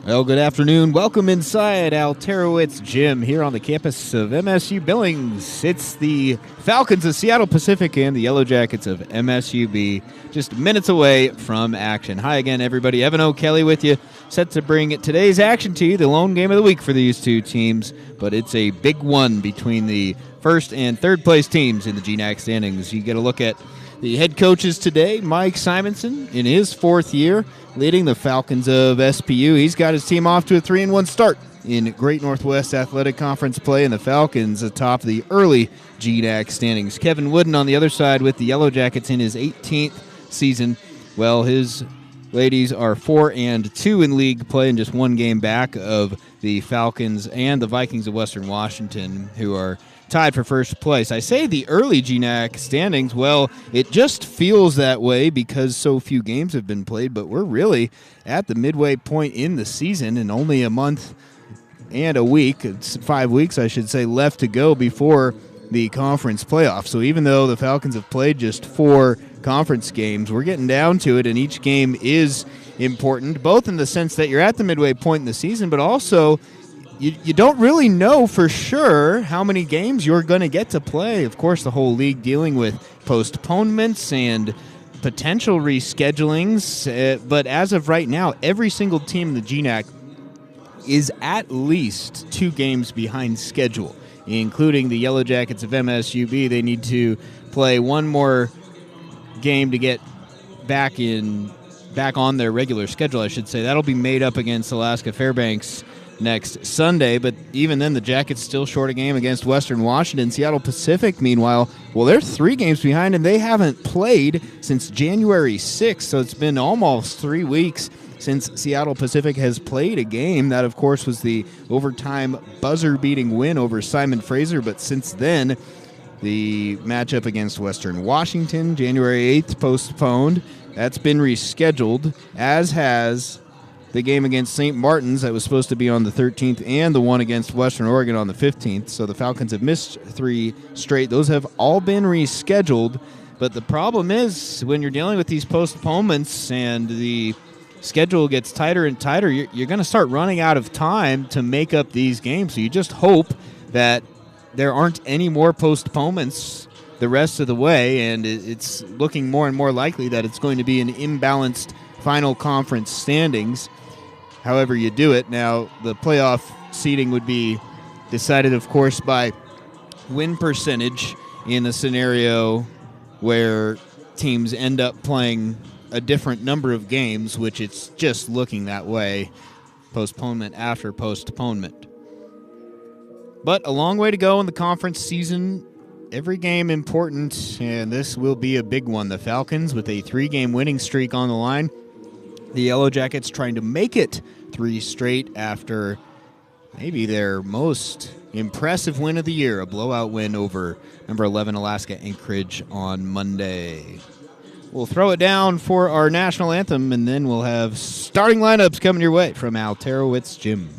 Well, good afternoon. Welcome inside Alterowitz Gym here on the campus of MSU Billings. It's the Falcons of Seattle Pacific and the Yellow Jackets of MSUB, just minutes away from action. Hi again, everybody. Evan O'Kelly with you, set to bring today's action to you, the lone game of the week for these two teams, but it's a big one between the first and third place teams in the GNAC standings. You get a look at the head coaches today, Mike Simonson, in his fourth year, leading the Falcons of SPU. He's got his team off to a 3-1 start in Great Northwest Athletic Conference play, and the Falcons atop the early GNAC standings. Kevin Wooden on the other side with the Yellow Jackets in his 18th season. Well, his ladies are 4-2 in league play and just one game back of the Falcons and the Vikings of Western Washington, who are tied for first place. I say the early GNAC standings, well, it just feels that way because so few games have been played, but we're really at the midway point in the season and only a month and a week, it's 5 weeks, I should say, left to go before the conference playoff. So even though the Falcons have played just 4 conference games, we're getting down to it, and each game is important, both in the sense that you're at the midway point in the season, but also you don't really know for sure how many games you're going to get to play. Of course, the whole league dealing with postponements and potential reschedulings. But as of right now, every single team in the GNAC is at least 2 games behind schedule, including the Yellow Jackets of MSUB. They need to play one more game to get back on their regular schedule, I should say. That'll be made up against Alaska Fairbanks next Sunday, but even then the Jackets still short a game against Western Washington. Seattle Pacific, meanwhile, well, they're 3 games behind, and they haven't played since January 6th, so it's been almost 3 weeks since Seattle Pacific has played a game. That, of course, was the overtime buzzer-beating win over Simon Fraser, but since then, the matchup against Western Washington, January 8th, postponed. That's been rescheduled, as has the game against St. Martin's that was supposed to be on the 13th, and the one against Western Oregon on the 15th. So the Falcons have missed 3 straight. Those have all been rescheduled. But the problem is when you're dealing with these postponements and the schedule gets tighter and tighter, you're going to start running out of time to make up these games. So you just hope that there aren't any more postponements the rest of the way, and it's looking more and more likely that it's going to be an imbalanced final conference standings. However you do it. Now, the playoff seeding would be decided, of course, by win percentage in a scenario where teams end up playing a different number of games, which it's just looking that way, postponement after postponement. But a long way to go in the conference season. Every game important, and this will be a big one. The Falcons with a 3-game winning streak on the line. The Yellow Jackets trying to make it 3 straight after maybe their most impressive win of the year, a blowout win over number 11 Alaska Anchorage on Monday. We'll throw it down for our national anthem, and then we'll have starting lineups coming your way from Alterowitz Gym.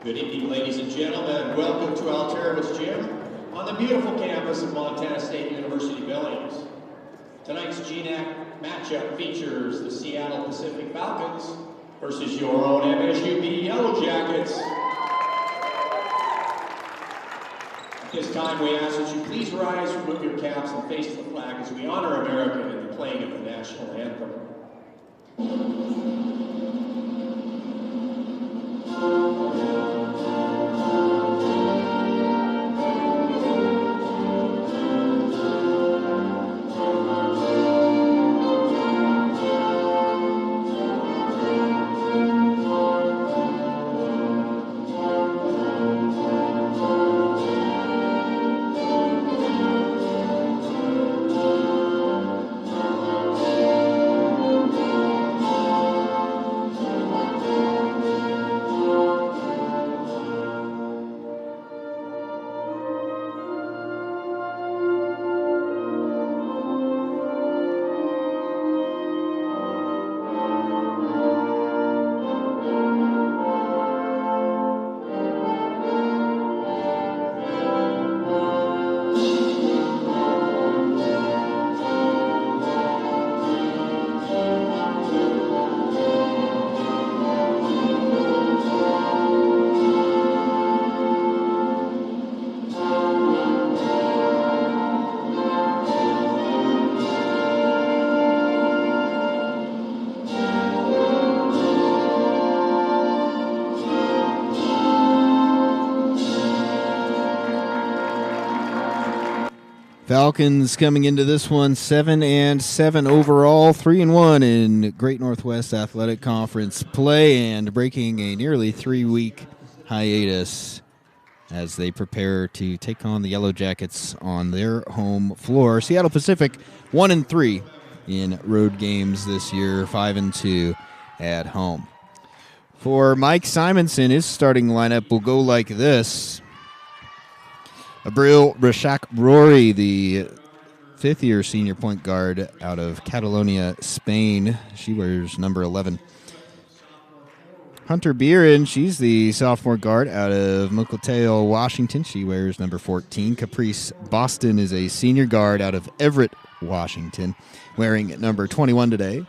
Good evening, ladies and gentlemen. Welcome to Alterowitz Gym on the beautiful campus of Montana State University, Billings. Tonight's GNAC matchup features the Seattle Pacific Falcons versus your own MSUB Yellow Jackets. At this time, we ask that you please rise, remove your caps, and face the flag as we honor America in the playing of the national anthem. Falcons coming into this one 7-7 overall, 3-1 in Great Northwest Athletic Conference play, and breaking a nearly 3-week hiatus as they prepare to take on the Yellow Jackets on their home floor. Seattle Pacific 1-3 in road games this year, 5-2 at home. For Mike Simonson, his starting lineup will go like this. Abril Rashak Rory, the fifth-year senior point guard out of Catalonia, Spain. She wears number 11. Hunter Beeran, she's the sophomore guard out of Mukilteo, Washington. She wears number 14. Caprice Boston is a senior guard out of Everett, Washington, wearing number 21 today.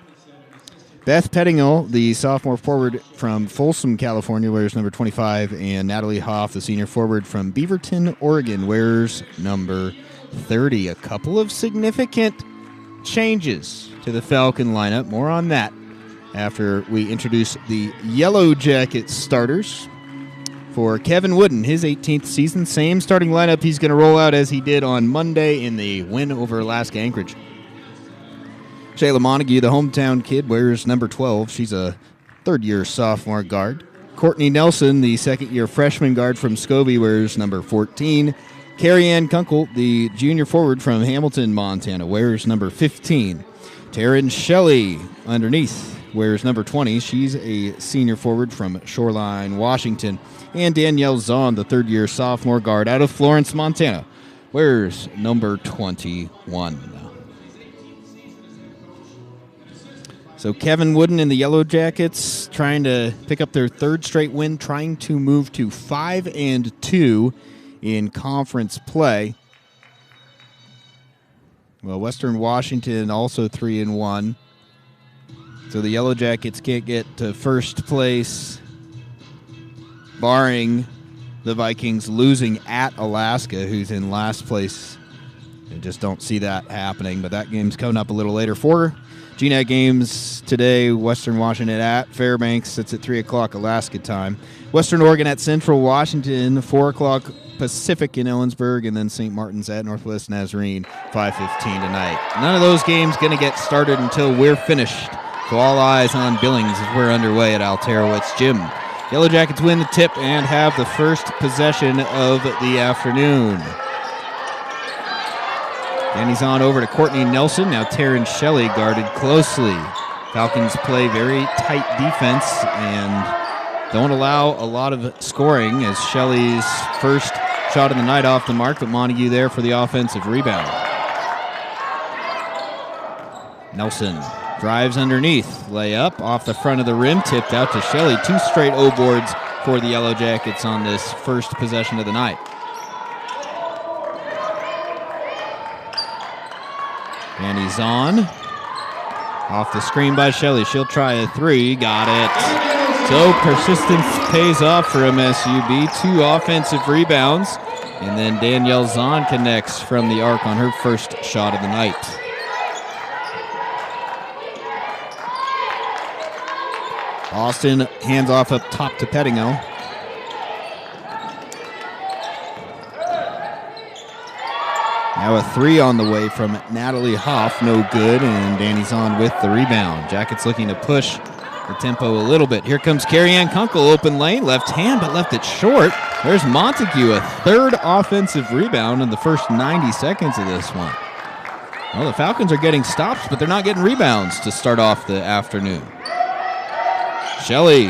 Beth Pettingill, the sophomore forward from Folsom, California, wears number 25, and Natalie Hoff, the senior forward from Beaverton, Oregon, wears number 30. A couple of significant changes to the Falcon lineup. More on that after we introduce the Yellow Jacket starters. For Kevin Wooden, his 18th season, same starting lineup he's going to roll out as he did on Monday in the win over Alaska Anchorage. Shayla Montague, the hometown kid, wears number 12. She's a third-year sophomore guard. Courtney Nelson, the second-year freshman guard from Scobie, wears number 14. Carrie Ann Kunkel, the junior forward from Hamilton, Montana, wears number 15. Taryn Shelley, underneath, wears number 20. She's a senior forward from Shoreline, Washington. And Danielle Zahn, the third-year sophomore guard out of Florence, Montana, wears number 21. So Kevin Wooden and the Yellow Jackets trying to pick up their third straight win, trying to move to 5-2 in conference play. Well, Western Washington also 3-1. So the Yellow Jackets can't get to first place, barring the Vikings losing at Alaska, who's in last place. I just don't see that happening, but that game's coming up a little later. 4 GNAT games today. Western Washington at Fairbanks. That's at 3 o'clock Alaska time. Western Oregon at Central Washington, 4 o'clock Pacific in Ellensburg, and then St. Martin's at Northwest Nazarene, 5:15 tonight. None of those games going to get started until we're finished. So all eyes on Billings as we're underway at Alterowitz Gym. Yellow Jackets win the tip and have the first possession of the afternoon. Danny's on over to Courtney Nelson. Now Taryn Shelley guarded closely. Falcons play very tight defense and don't allow a lot of scoring as Shelley's first shot of the night off the mark, but Montague there for the offensive rebound. Nelson drives underneath. Layup off the front of the rim, tipped out to Shelley. 2 straight O-boards for the Yellow Jackets on this first possession of the night. Danny's on. Off the screen by Shelley. She'll try a 3. Got it. So persistence pays off for MSUB. 2 offensive rebounds. And then Danielle Zahn connects from the arc on her first shot of the night. Austin hands off up top to Pettingill. Now a 3 on the way from Natalie Hoff, no good, and Danny's on with the rebound. Jackets looking to push the tempo a little bit. Here comes Carrie Ann Kunkel, open lane, left hand, but left it short. There's Montague, a third offensive rebound in the first 90 seconds of this one. Well, the Falcons are getting stops, but they're not getting rebounds to start off the afternoon. Shelley,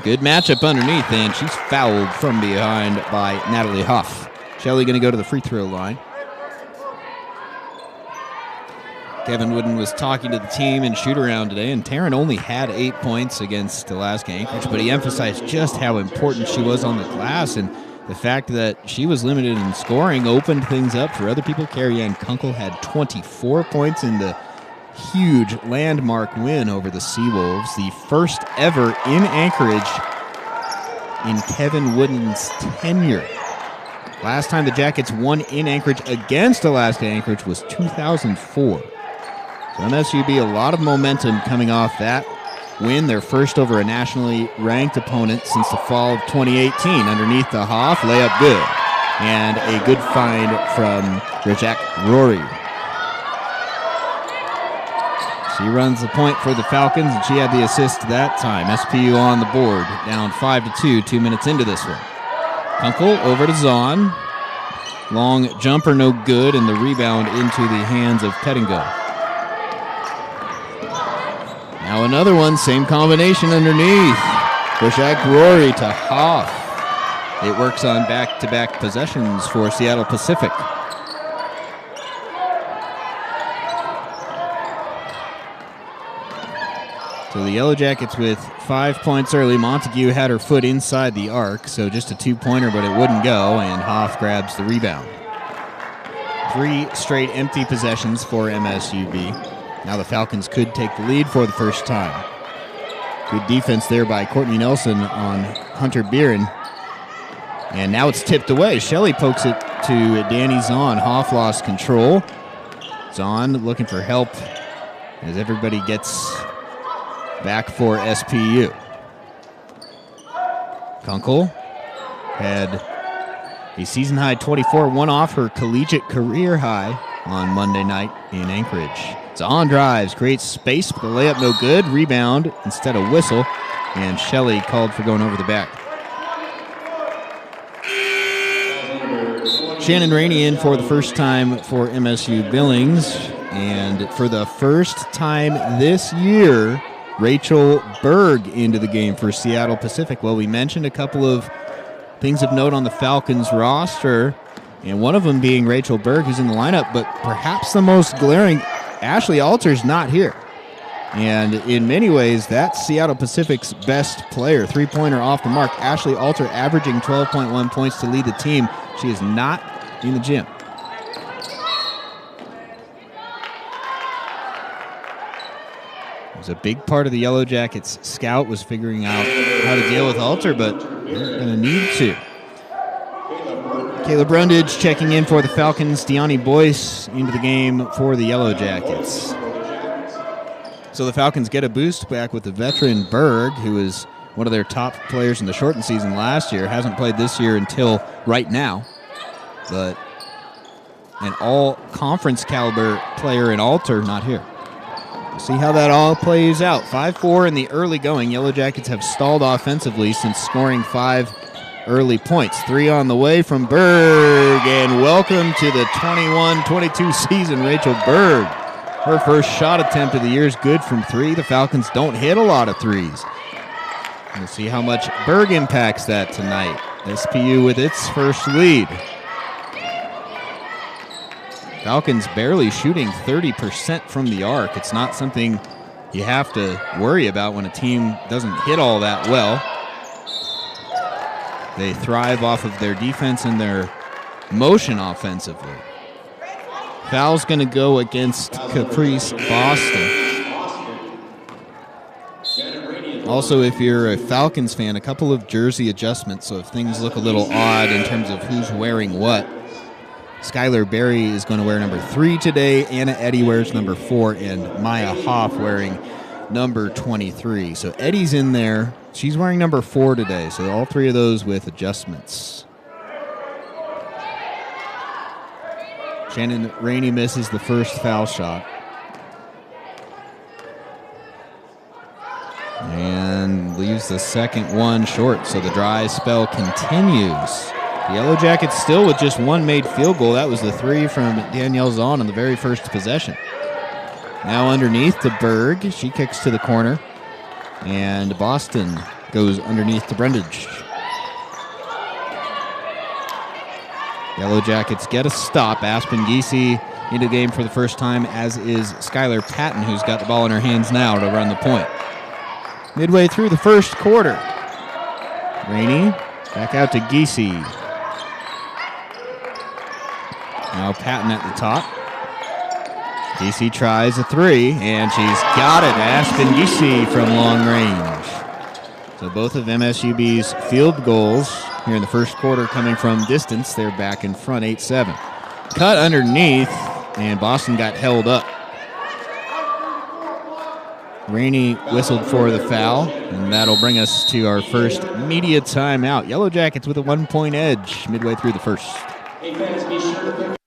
good matchup underneath, and she's fouled from behind by Natalie Hoff. Shelley going to go to the free throw line. Kevin Wooden was talking to the team in shoot-around today, and Taryn only had 8 points against Alaska Anchorage, but he emphasized just how important she was on the glass, and the fact that she was limited in scoring opened things up for other people. Carrie Ann Kunkel had 24 points in the huge landmark win over the Seawolves, the first ever in Anchorage in Kevin Wooden's tenure. Last time the Jackets won in Anchorage against Alaska Anchorage was 2004. So MSUB, a lot of momentum coming off that win, their first over a nationally ranked opponent since the fall of 2018. Underneath the Hoff, layup good. And a good find from Rajak Rory. She runs the point for the Falcons, and she had the assist that time. SPU on the board, down 5-2, 2 minutes into this one. Kunkel over to Zahn. Long jumper, no good, and the rebound into the hands of Pettingill. Now another one, same combination underneath. Rajak Rory to Hoff. It works on back-to-back possessions for Seattle Pacific. So the Yellow Jackets with 5 points early. Montague had her foot inside the arc, so just a two-pointer, but it wouldn't go, and Hoff grabs the rebound. 3 straight empty possessions for MSUB. Now the Falcons could take the lead for the first time. Good defense there by Courtney Nelson on Hunter Beeren. And now it's tipped away. Shelley pokes it to Danny Zahn. Hoff lost control. Zahn looking for help as everybody gets back for SPU. Kunkel had a season-high 24, one off her collegiate career high on Monday night in Anchorage. Zahn drives, creates space, but the layup no good. Rebound instead of whistle, and Shelley called for going over the back. Shannon Rainey in for the first time for MSU Billings, and for the first time this year, Rachel Berg into the game for Seattle Pacific. Well, we mentioned a couple of things of note on the Falcons roster, and one of them being Rachel Berg, who's in the lineup, but perhaps the most glaring, Ashley Alter's not here. And in many ways, that's Seattle Pacific's best player, three-pointer off the mark. Ashley Alter averaging 12.1 points to lead the team. She is not in the gym. It was a big part of the Yellow Jackets scout was figuring out how to deal with Alter, but they're going to need to. Kayla Brundage checking in for the Falcons. Deani Boyce into the game for the Yellow Jackets. So the Falcons get a boost back with the veteran Berg, who is one of their top players in the shortened season last year. Hasn't played this year until right now. But an all-conference caliber player in Alter not here. We'll see how that all plays out. 5-4 in the early going. Yellow Jackets have stalled offensively since scoring 5 early points. 3 on the way from Berg. And welcome to the 21-22 season, Rachel Berg. Her first shot attempt of the year is good from 3. The Falcons don't hit a lot of threes. We'll see how much Berg impacts that tonight. SPU with its first lead. Falcons barely shooting 30% from the arc. It's not something you have to worry about when a team doesn't hit all that well. They thrive off of their defense and their motion offensively. Foul's going to go against Caprice Boston. Also, if you're a Falcons fan, a couple of jersey adjustments, so if things look a little odd in terms of who's wearing what. Skylar Berry is going to wear number 3 today. Anna Eddy wears number 4, and Maya Hoff wearing number 23. So Eddy's in there. She's wearing number 4 today, so all 3 of those with adjustments. Shannon Rainey misses the first foul shot. And leaves the second one short, so the dry spell continues. The Yellow Jackets still with just 1 made field goal. That was the 3 from Danielle Zahn on the very first possession. Now underneath to Berg. She kicks to the corner. And Boston goes underneath to Brundage. Yellow Jackets get a stop. Aspen Giese into the game for the first time, as is Skylar Patton, who's got the ball in her hands now to run the point. Midway through the first quarter. Rainey back out to Giese. Now Patton at the top. Giese tries a 3, and she's got it. Aspen Giese from long range. So both of MSUB's field goals here in the first quarter coming from distance. They're back in front, 8-7. Cut underneath, and Boston got held up. Rainey whistled for the foul, and that'll bring us to our first media timeout. Yellow Jackets with a 1-point edge midway through the first. Hey fans, be sure to pick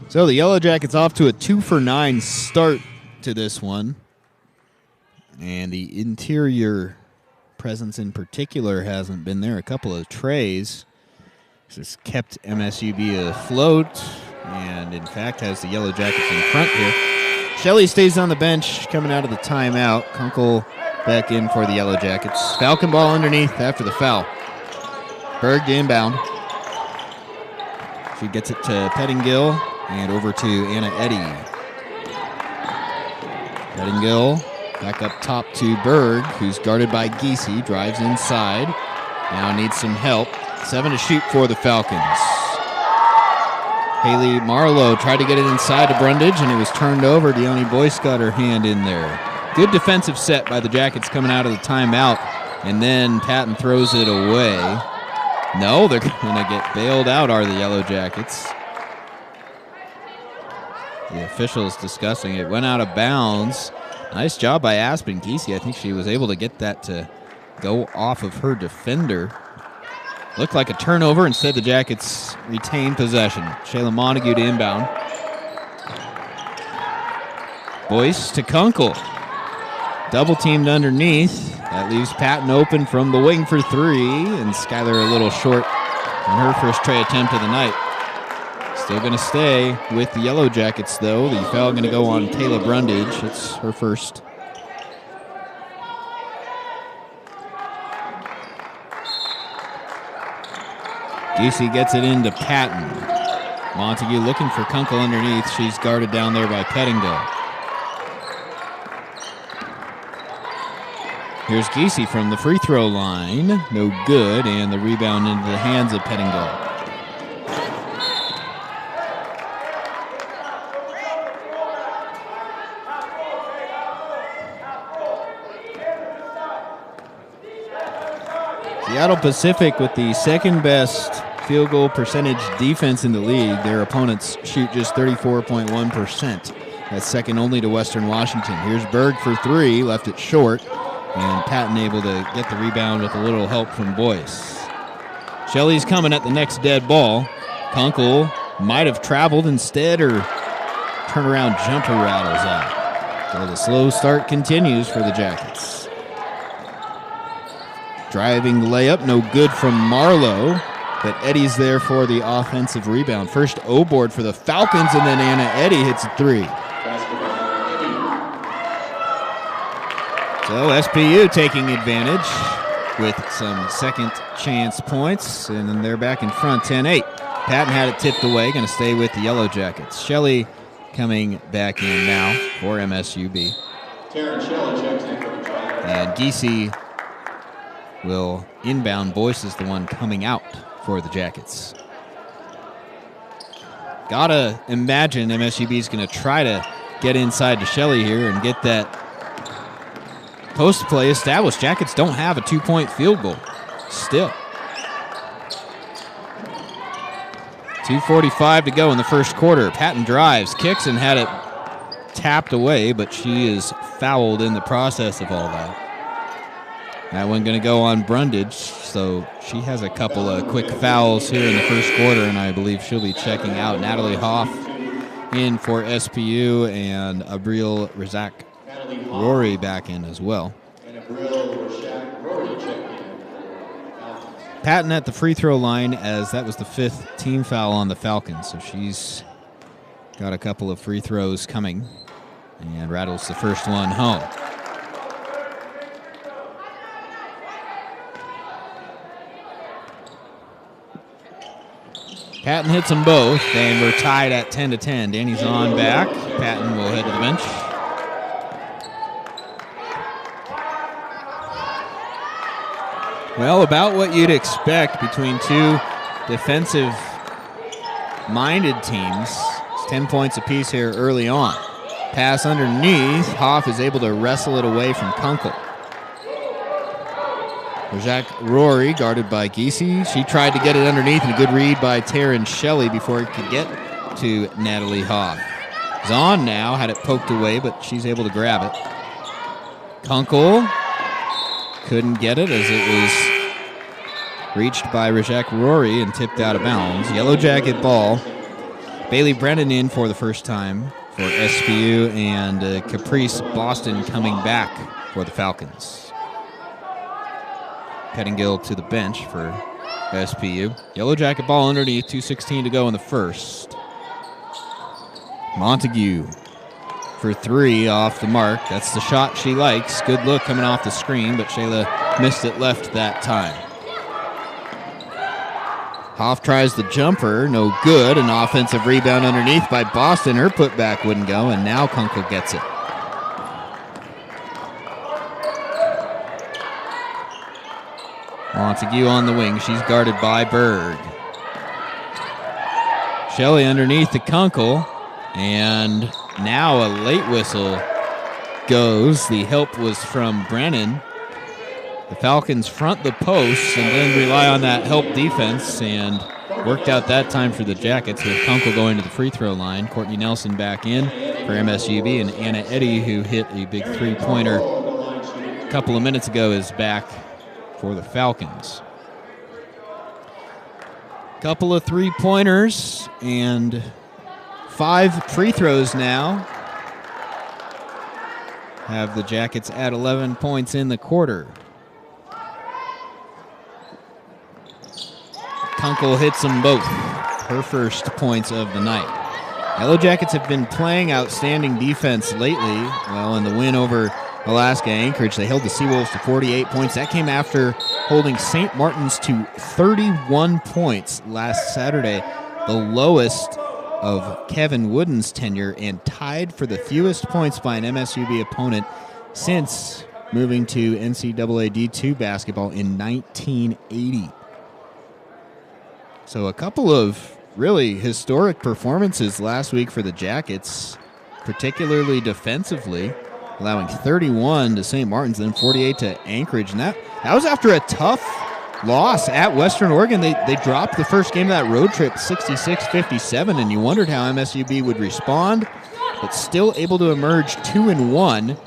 So the Yellow Jackets off to a 2-for-9 start to this one. And the interior presence in particular hasn't been there. A couple of trays. This has kept MSUB afloat and, in fact, has the Yellow Jackets in front here. Shelley stays on the bench coming out of the timeout. Kunkel back in for the Yellow Jackets. Falcon ball underneath after the foul. Berg to inbound. She gets it to Pettingill and over to Anna Eddy. Pettingill back up top to Berg, who's guarded by Giese. Drives inside. Now needs some help. 7 to shoot for the Falcons. Haley Marlowe tried to get it inside to Brundage, and it was turned over. Deone Boyce got her hand in there. Good defensive set by the Jackets coming out of the timeout, and then Patton throws it away. No, they're going to get bailed out, are the Yellow Jackets. The officials discussing it. Went out of bounds. Nice job by Aspen Giese. I think she was able to get that to go off of her defender. Looked like a turnover. Instead, the Jackets retain possession. Shayla Montague to inbound. Boyce to Kunkel. Double teamed underneath. That leaves Patton open from the wing for 3. And Skylar a little short on her first tray attempt of the night. Still going to stay with the Yellow Jackets, though. The foul going to go on Kayla Brundage. It's her first. Giese gets it into Patton. Montague looking for Kunkel underneath. She's guarded down there by Pettingill. Here's Giese from the free throw line. No good, and the rebound into the hands of Pettingill. Seattle Pacific with the second best field goal percentage defense in the league. Their opponents shoot just 34.1%. That's second only to Western Washington. Here's Berg for 3, left it short, and Patton able to get the rebound with a little help from Boyce. Shelley's coming at the next dead ball. Kunkel might have traveled instead, or turnaround jumper rattles out. So the slow start continues for the Jackets. Driving layup, no good from Marlowe, but Eddy's there for the offensive rebound. First O-board for the Falcons, and then Anna Eddy hits a 3. So SPU taking advantage with some second chance points, and then they're back in front 10-8. Patton had it tipped away, going to stay with the Yellow Jackets. Shelley coming back in now for MSUB. And Giese will inbound. Boyce is the one coming out for the Jackets. Gotta imagine MSUB is going to try to get inside to Shelley here and get that post play established. Jackets don't have a 2-point field goal still. 2:45 to go in the first quarter. Patton drives, kicks, and had it tapped away, but she is fouled in the process of all that. That one going to go on Brundage, so she has a couple of quick fouls here in the first quarter, and I believe she'll be checking out. Natalie Hoff in for SPU, and Abril Razak Rory back in as well. Patton at the free throw line, as that was the 5th team foul on the Falcons. So she's got a couple of free throws coming and rattles the first one home. Patton hits them both, and we're tied at 10-10. Danny's on back. Patton will head to the bench. Well, about what you'd expect between two defensive-minded teams. It's 10 points apiece here early on. Pass underneath. Hoff is able to wrestle it away from Kunkel. Jack Rory guarded by Giese. She tried to get it underneath, and a good read by Taryn Shelley before it could get to Natalie Hoff. Zahn now had it poked away, but she's able to grab it. Kunkel couldn't get it as it was reached by Rajak Rory and tipped out of bounds. Yellow Jacket ball. Bailey Brennan in for the first time for SPU, and Caprice Boston coming back for the Falcons. Pettingill to the bench for SPU. Yellow Jacket ball underneath, 2:16 to go in the first. Montague for 3 off the mark. That's the shot she likes. Good look coming off the screen, but Shayla missed it left that time. Hoff tries the jumper, no good. An offensive rebound underneath by Boston. Her putback wouldn't go, and now Kunkel gets it. Montague on the wing. She's guarded by Berg. Shelley underneath to Kunkel. And now a late whistle goes. The help was from Brennan. The Falcons front the posts and then rely on that help defense, and worked out that time for the Jackets with Kunkel going to the free throw line. Courtney Nelson back in for MSUB, and Anna Eddy, who hit a big three-pointer a couple of minutes ago, is back for the Falcons. Couple of three-pointers and 5 free throws now. Have the Jackets at 11 points in the quarter. Kunkel hits them both. Her first points of the night. Yellow Jackets have been playing outstanding defense lately. Well, in the win over Alaska Anchorage, they held the Seawolves to 48 points. That came after holding St. Martin's to 31 points last Saturday, the lowest of Kevin Wooden's tenure, and tied for the fewest points by an MSUB opponent since moving to NCAA D2 basketball in 1980. So a couple of really historic performances last week for the Jackets, particularly defensively, allowing 31 to St. Martin's, then 48 to Anchorage. And that was after a tough loss at Western Oregon. They dropped the first game of that road trip 66-57, and you wondered how MSUB would respond, but still able to emerge 2-1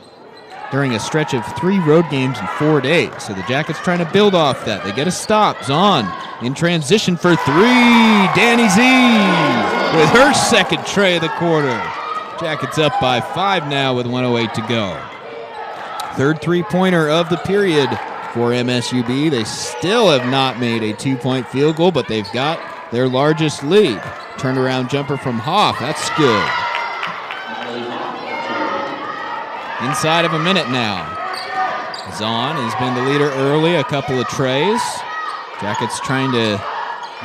during a stretch of 3 road games in 4 days. So the Jackets trying to build off that. They get a stop. Zahn in transition for 3. Danny Z with her second tray of the quarter. Jackets up by 5 now with 1:08 to go. Third three-pointer of the period for MSUB. They still have not made a 2-point field goal, but they've got their largest lead. Turnaround jumper from Hoff. That's good. Inside of a minute now. Zahn has been the leader early, a couple of trays. Jackets trying to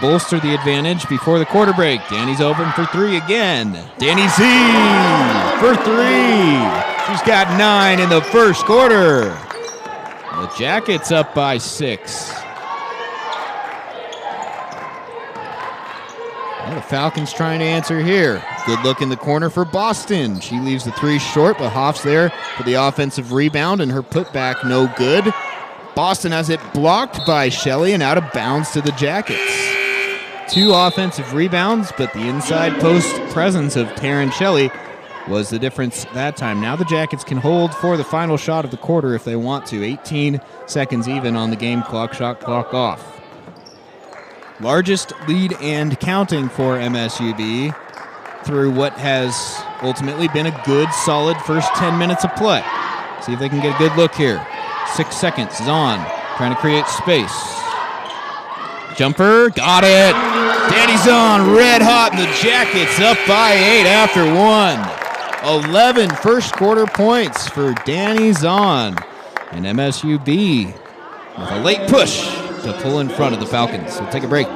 bolster the advantage before the quarter break. Danny's open for 3 again. Danny Z for 3. She's got 9 in the first quarter. The Jackets up by 6. Well, the Falcons trying to answer here. Good look in the corner for Boston. She leaves the 3 short, but Hoff's there for the offensive rebound, and her putback no good. Boston has it blocked by Shelley and out of bounds to the Jackets. 2 offensive rebounds, but the inside post presence of Taryn Shelley was the difference that time. Now the Jackets can hold for the final shot of the quarter if they want to. 18 seconds even on the game clock, shot clock off. Largest lead and counting for MSUB through what has ultimately been a good, solid first 10 minutes of play. See if they can get a good look here. 6 seconds. Zahn trying to create space. Jumper, got it. Danny Zahn, red hot, and the Jackets up by 8 after 1. 11 first quarter points for Danny Zahn. And MSUB with a late push to pull in front of the Falcons. We'll take a break.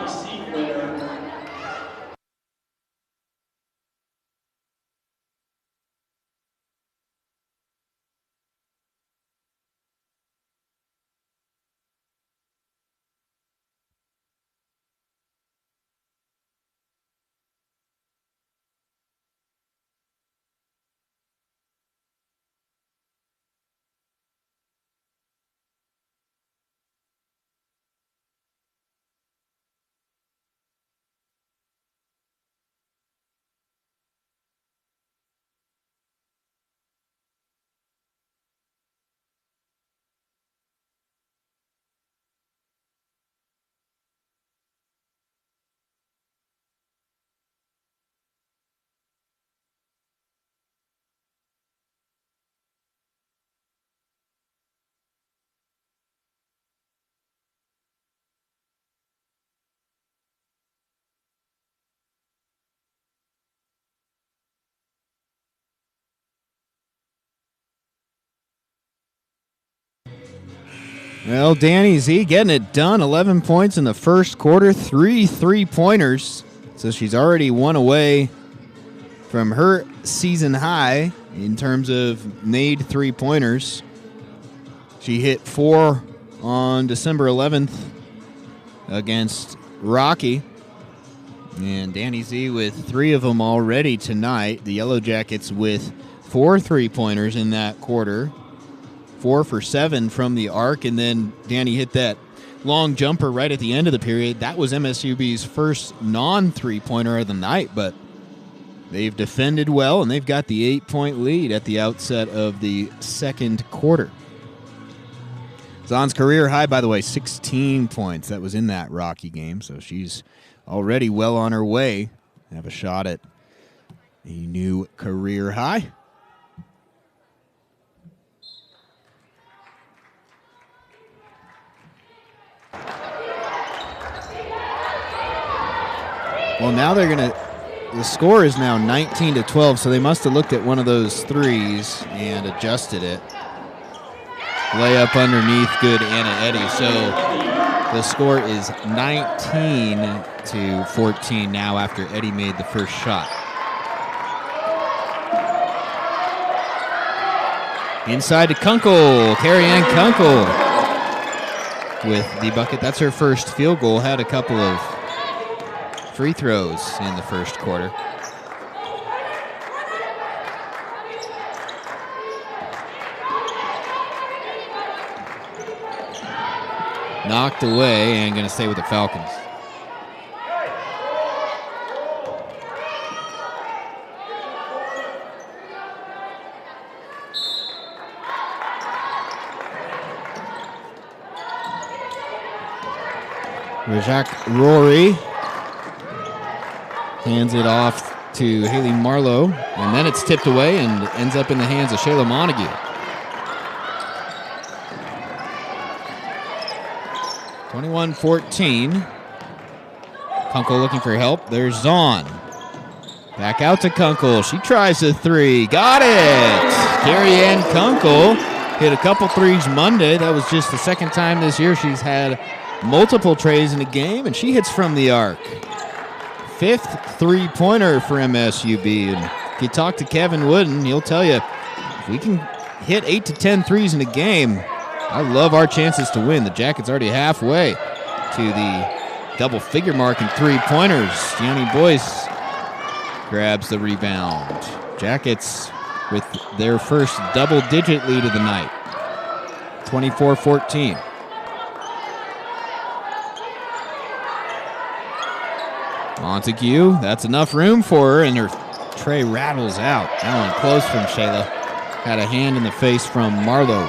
Well, Danny Z getting it done. 11 points in the first quarter, 3 3-pointers. So she's already one away from her season high in terms of made 3-pointers. She hit 4 on December 11th against Rocky. And Danny Z with 3 of them already tonight. The Yellow Jackets with 4 3-pointers in that quarter. 4 for 7 from the arc, and then Danny hit that long jumper right at the end of the period. That was MSUB's first non-3-pointer of the night, but they've defended well, and they've got the 8-point lead at the outset of the second quarter. Zahn's career high, by the way, 16 points. That was in that Rocky game, so she's already well on her way to have a shot at a new career high. Well, now they're going to, the score is now 19-12, so they must have looked at one of those threes and adjusted it. Layup underneath, good, Anna Eddy. So the score is 19-14 now after Eddy made the first shot. Inside to Kunkel, Carrie-Ann Kunkel with the bucket. That's her first field goal. Had a couple of free throws in the first quarter. Knocked away and going to stay with the Falcons. Rajak Rory hands it off to Haley Marlowe, and then it's tipped away and ends up in the hands of Shayla Montague. (21-14). Kunkel looking for help. There's Zahn. Back out to Kunkel. She tries a three. Got it! Carrie-Ann Kunkel hit a couple threes Monday. That was just the second time this year she's had multiple trays in a game, and she hits from the arc. 5th three-pointer for MSUB. And if you talk to Kevin Wooden, he'll tell you, if we can hit 8 to 10 threes in a game, I love our chances to win. The Jackets already halfway to the double-figure mark in three-pointers. Gianni Boyce grabs the rebound. Jackets with their first double-digit lead of the night, 24-14. Montague, that's enough room for her, and her tray rattles out. That one close from Shayla. Had a hand in the face from Marlowe.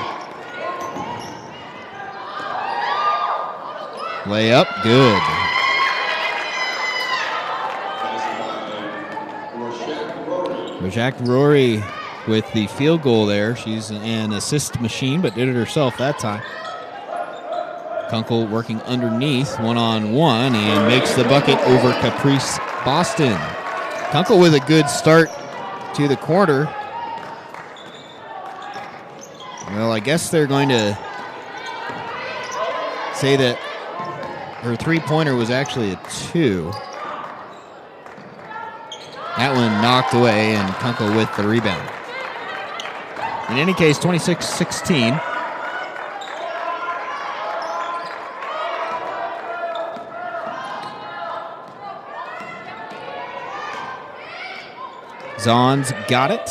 Layup, good. Rajak Rory with the field goal there. She's an assist machine, but did it herself that time. Kunkel working underneath, one-on-one, and makes the bucket over Caprice Boston. Kunkel with a good start to the quarter. Well, I guess they're going to say that her three-pointer was actually a 2. That one knocked away, and Kunkel with the rebound. In any case, 26-16. Zahn's got it.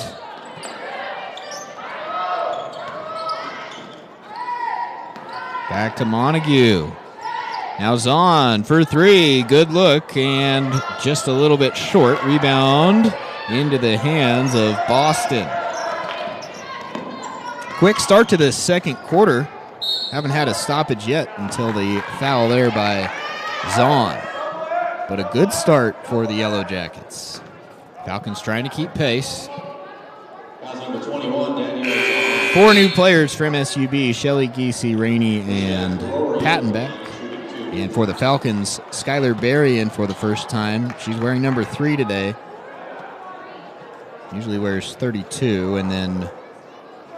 Back to Montague. Now Zahn for 3. Good look, and just a little bit short. Rebound into the hands of Boston. Quick start to the second quarter. Haven't had a stoppage yet until the foul there by Zahn. But a good start for the Yellow Jackets. Falcons trying to keep pace. Number 21, 4 new players for MSUB, Shelly, Giese, Rainey, and Pattenbeck. And for the Falcons, Skylar Berry in for the first time. She's wearing number 3 today. Usually wears 32. And then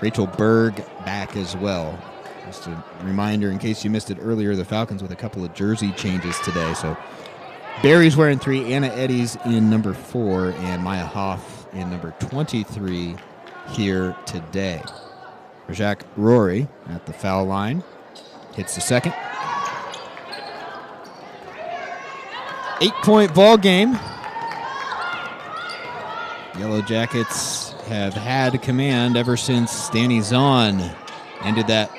Rachel Berg back as well. Just a reminder, in case you missed it earlier, the Falcons with a couple of jersey changes today. So Berry's wearing 3, Anna Eddy's in number 4, and Maya Hoff in number 23 here today. Rajak Rory at the foul line. Hits the second. 8-point ball game. Yellow Jackets have had command ever since Danny Zahn ended that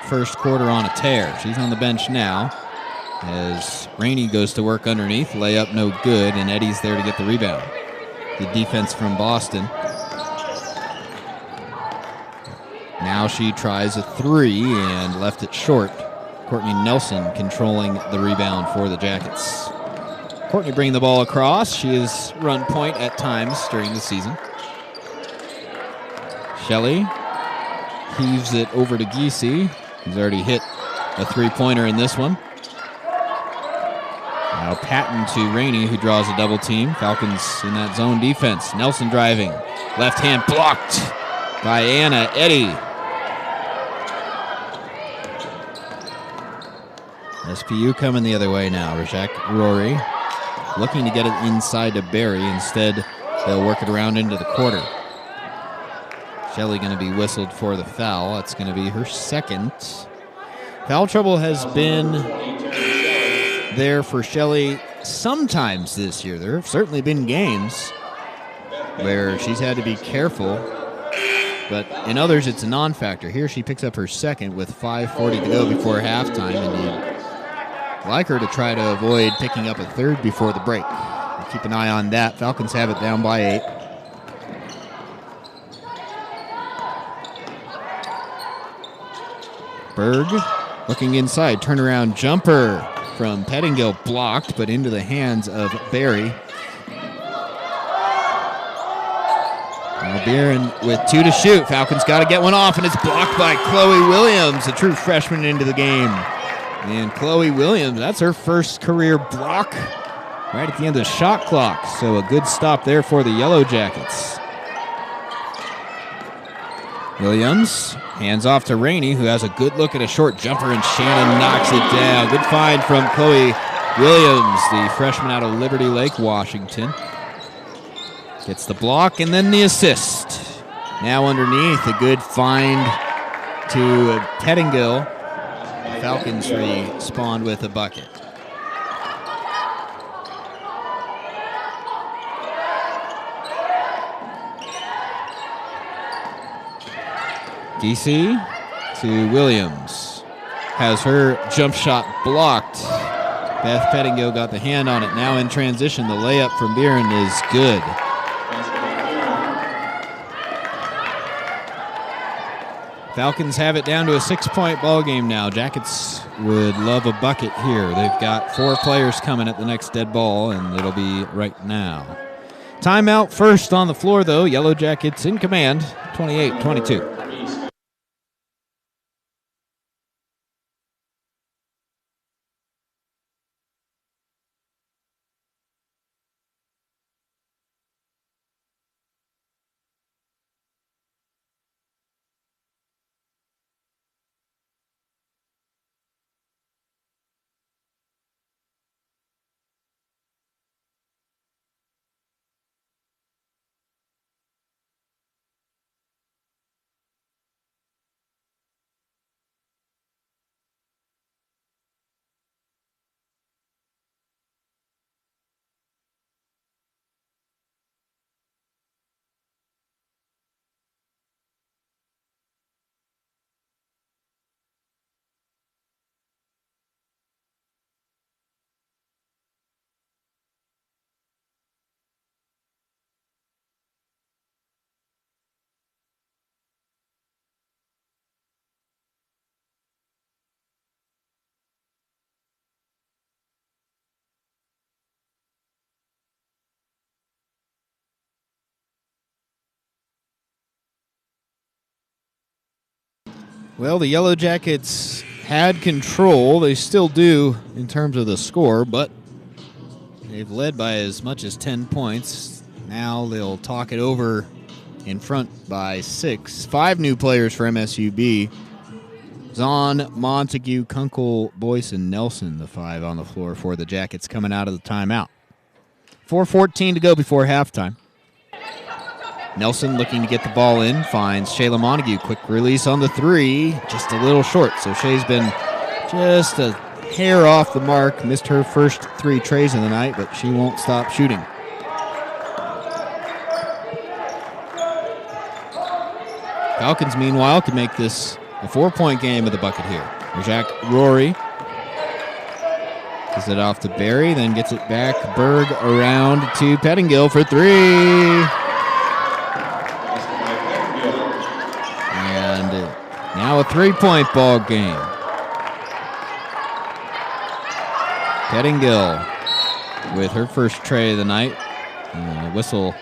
first quarter on a tear. She's on the bench now as Rainey goes to work underneath. Layup no good, and Eddie's there to get the rebound. The defense from Boston. Now she tries a 3 and left it short. Courtney Nelson controlling the rebound for the Jackets. Courtney bringing the ball across. She has run point at times during the season. Shelley heaves it over to Giese. He's already hit a 3-pointer in this one. Now Patton to Rainey, who draws a double team. Falcons in that zone defense. Nelson driving. Left hand blocked by Anna Eddy. SPU coming the other way now. Rajak Rory looking to get it inside to Berry. Instead, they'll work it around into the quarter. Shelley going to be whistled for the foul. That's going to be her second. Foul trouble has been there for Shelley sometimes this year. There have certainly been games where she's had to be careful, but in others it's a non-factor. Here she picks up her second with 5:40 to go before halftime, and you'd like her to try to avoid picking up a third before the break. We'll keep an eye on that. Falcons have it down by 8. Berg looking inside. Turnaround jumper from Pettingill blocked, but into the hands of Berry. Now Beeren with 2 to shoot. Falcons got to get one off, and it's blocked by Chloe Williams, a true freshman into the game. And Chloe Williams, that's her first career block right at the end of the shot clock. So a good stop there for the Yellow Jackets. Williams hands off to Rainey, who has a good look at a short jumper, and Shannon knocks it down. Good find from Chloe Williams, the freshman out of Liberty Lake, Washington. Gets the block and then the assist. Now underneath, a good find to Pettingill. The Falcons respond with a bucket. Giese to Williams. Has her jump shot blocked. Beth Pettingill got the hand on it. Now in transition, the layup from Beeren is good. Falcons have it down to a 6-point ball game now. Jackets would love a bucket here. They've got 4 players coming at the next dead ball, and it'll be right now. Timeout first on the floor, though. Yellow Jackets in command, 28-22. Well, the Yellow Jackets had control. They still do in terms of the score, but they've led by as much as 10 points. Now they'll talk it over in front by 6. 5 new players for MSUB. Zahn, Montague, Kunkel, Boyce, and Nelson, the 5 on the floor for the Jackets coming out of the timeout. 4:14 to go before halftime. Nelson looking to get the ball in, finds Shayla Montague. Quick release on the 3, just a little short. So Shay's been just a hair off the mark. Missed her first 3 trays of the night, but she won't stop shooting. Falcons, meanwhile, can make this a 4-point game of the bucket here. Jack Rory gives it off to Barry, then gets it back. Berg around to Pettingill for 3. Now a 3-point ball game. Pettingill with her first tray of the night. And a whistle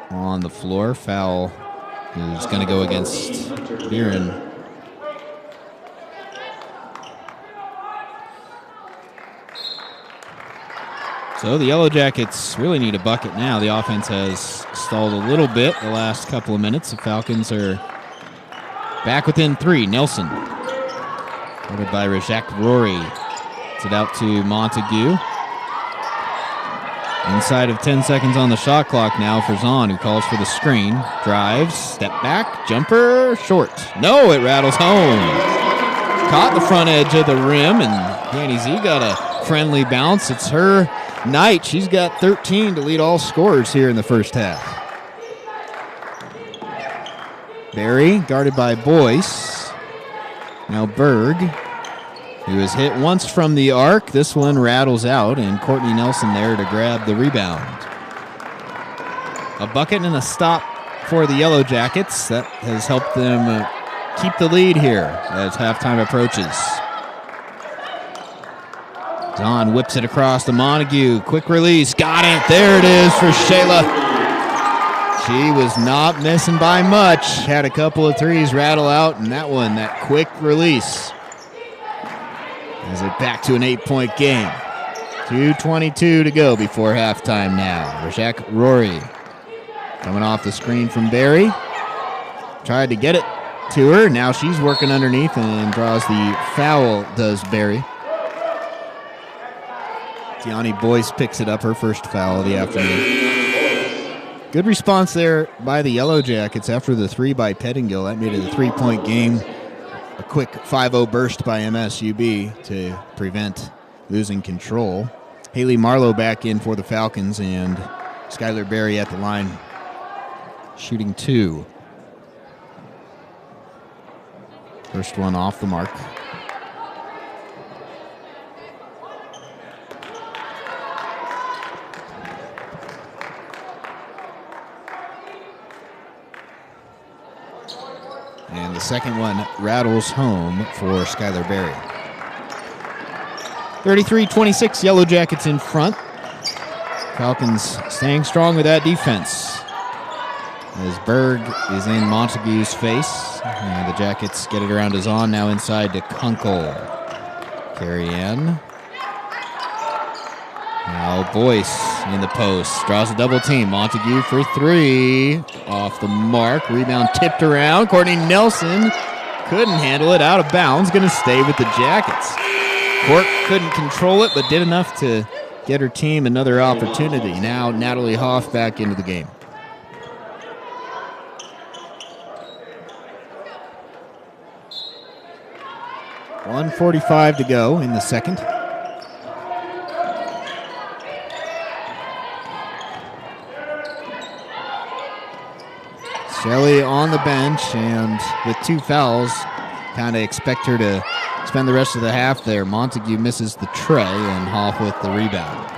on the floor. Foul is going to go against Buren. So the Yellow Jackets really need a bucket now. The offense has stalled a little bit the last couple of minutes. The Falcons are back within 3. Nelson, ordered by Rajak Rory. It's it out to Montague. Inside of 10 seconds on the shot clock now for Zahn, who calls for the screen. Drives, step back, jumper, short. No, it rattles home. Caught the front edge of the rim, and Danny Z got a friendly bounce. It's her night. She's got 13 to lead all scorers here in the first half. Barry, guarded by Boyce. Now Berg, who has hit once from the arc. This one rattles out, and Courtney Nelson there to grab the rebound. A bucket and a stop for the Yellow Jackets. That has helped them keep the lead here as halftime approaches. Zahn whips it across to Montague. Quick release. Got it. There it is for Shayla. She was not missing by much. Had a couple of 3s rattle out, and that one, that quick release. Is it back to an 8-point game? 2:22 to go before halftime now. Rajak Rory coming off the screen from Barry. Tried to get it to her. Now she's working underneath and draws the foul, does Barry. Tiani Boyce picks it up, her first foul of the afternoon. Good response there by the Yellow Jackets after the 3 by Pettingill. That made it a 3-point game. A quick 5-0 burst by MSUB to prevent losing control. Haley Marlowe back in for the Falcons, and Skylar Berry at the line shooting 2. First one off the mark. And the second one rattles home for Skylar Berry. 33-26, Yellow Jackets in front. Falcons staying strong with that defense. As Berg is in Montague's face. And the Jackets get it around to Zahn, now inside to Kunkel. Carry in. Now Boyce in the post. Draws a double team. Montague for three. Off the mark. Rebound tipped around. Courtney Nelson couldn't handle it. Out of bounds. Going to stay with the Jackets. Court couldn't control it, but did enough to get her team another opportunity. Now Natalie Hoff back into the game. .145 to go in the second. Shelley on the bench, and with 2 fouls, kind of expect her to spend the rest of the half there. Montague misses the tray, and Hoff with the rebound.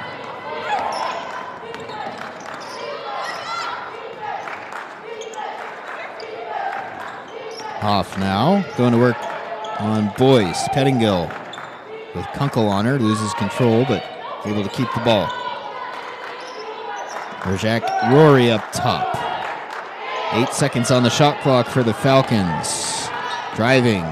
Hoff now going to work on Boyce. Pettingill with Kunkel on her, loses control, but able to keep the ball. Berjak Rory up top. 8 seconds on the shot clock for the Falcons. Driving.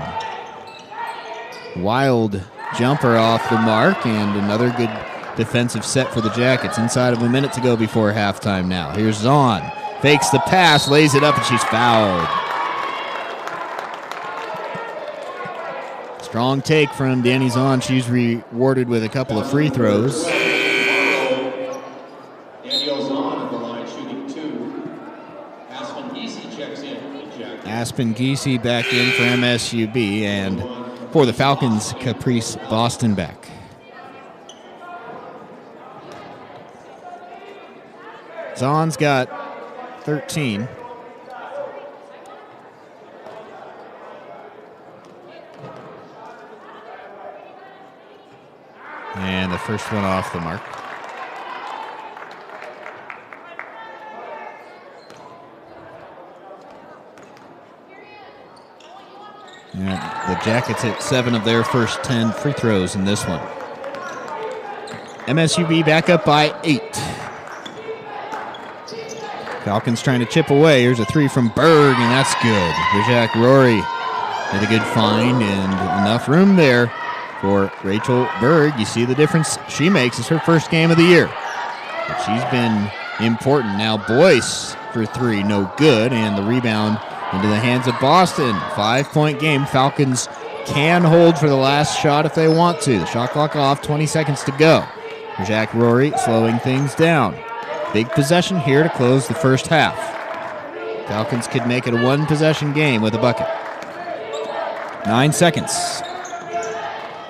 Wild jumper off the mark, and another good defensive set for the Jackets. Inside of a minute to go before halftime now. Here's Zahn. Fakes the pass, lays it up, and she's fouled. Strong take from Danny Zahn. She's rewarded with a couple of free throws. Danielle Zahn at the line shooting 2. Aspen Giese checks in for the Jackets. Aspen Giese back in for MSUB, and for the Falcons, Caprice Boston back. Zahn's got 13. And the first one off the mark. And the Jackets hit 7 of their first 10 free throws in this one. MSUB back up by 8. Falcons trying to chip away. Here's a 3 from Berg, and that's good. Berjak Rory with a good find and enough room there for Rachel Berg. You see the difference she makes. It's her first game of the year, but she's been important. Now Boyce for 3, no good, and the rebound into the hands of Boston. 5-point game. Falcons can hold for the last shot if they want to. The shot clock off, 20 seconds to go. Jack Rory slowing things down. Big possession here to close the first half. Falcons could make it a 1-possession game with a bucket. 9 seconds.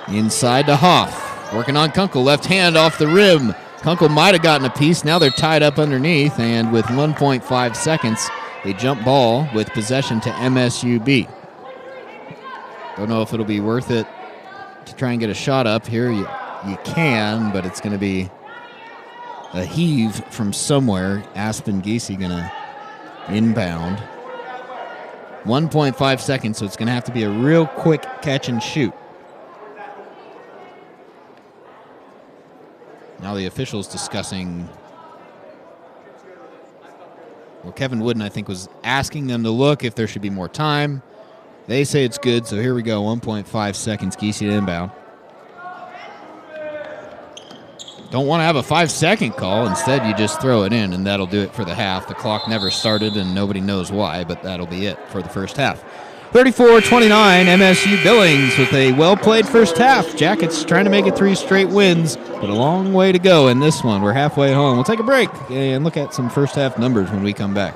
Inside to Hoff. Working on Kunkel. Left hand off the rim. Kunkel might have gotten a piece. Now they're tied up underneath. And with 1.5 seconds, a jump ball with possession to MSUB. Don't know if it'll be worth it to try and get a shot up here. You can, but it's going to be a heave from somewhere. Aspen Giese going to inbound. 1.5 seconds, so it's going to have to be a real quick catch and shoot. Now the officials discussing. Well, Kevin Wooden, I think, was asking them to look if there should be more time. They say it's good, so here we go. 1.5 seconds, Giese to inbound. Don't want to have a 5-second call. Instead, you just throw it in, and that'll do it for the half. The clock never started, and nobody knows why, but that'll be it for the first half. 34-29, MSU Billings with a well-played first half. Jackets trying to make it 3 straight wins, but a long way to go in this one. We're halfway home. We'll take a break and look at some first half numbers when we come back.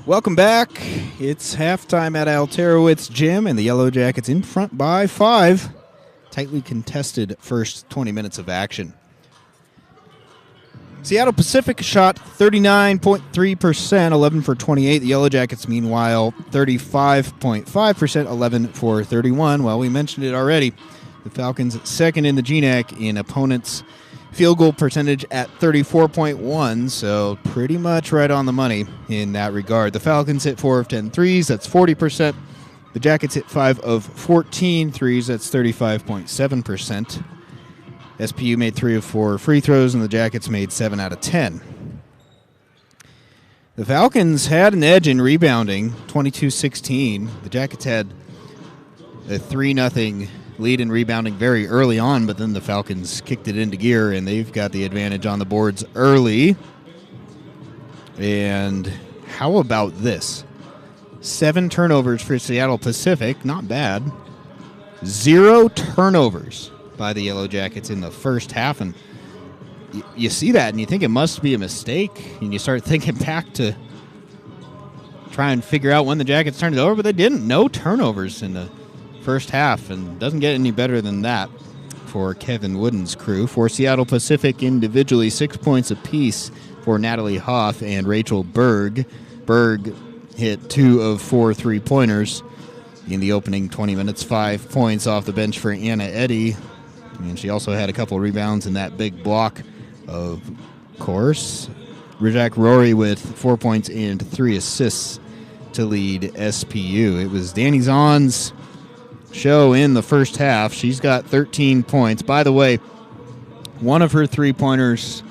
Welcome back. It's halftime at Alterowitz Gym, and the Yellow Jackets in front by 5. Tightly contested first 20 minutes of action. Seattle Pacific shot 39.3%, 11 for 28. The Yellow Jackets, meanwhile, 35.5%, 11 for 31. Well, we mentioned it already. The Falcons second in the GNAC in opponents' field goal percentage at 34.1, so pretty much right on the money in that regard. The Falcons hit 4 of 10 threes, that's 40%. The Jackets hit 5 of 14 threes, that's 35.7%. SPU made 3 of 4 free throws, and the Jackets made 7 out of 10. The Falcons had an edge in rebounding, 22-16. The Jackets had a 3-0 lead in rebounding very early on, but then the Falcons kicked it into gear, and they've got the advantage on the boards early. And how about this? 7 turnovers for Seattle Pacific, not bad. 0 turnovers by the Yellow Jackets in the first half, and you see that and you think it must be a mistake, and you start thinking back to try and figure out when the Jackets turned it over, but they didn't. No turnovers in the first half, and doesn't get any better than that for Kevin Wooden's crew. For Seattle Pacific individually, 6 points apiece for Natalie Hoff and Rachel Berg. Berg hit 2 of 4 3-pointers in the opening 20 minutes, 5 points off the bench for Anna Eddy. And she also had a couple rebounds in that big block, of course. Rizak Rory with 4 points and 3 assists to lead SPU. It was Danny Zahn's show in the first half. She's got 13 points. By the way, one of her 3-pointers,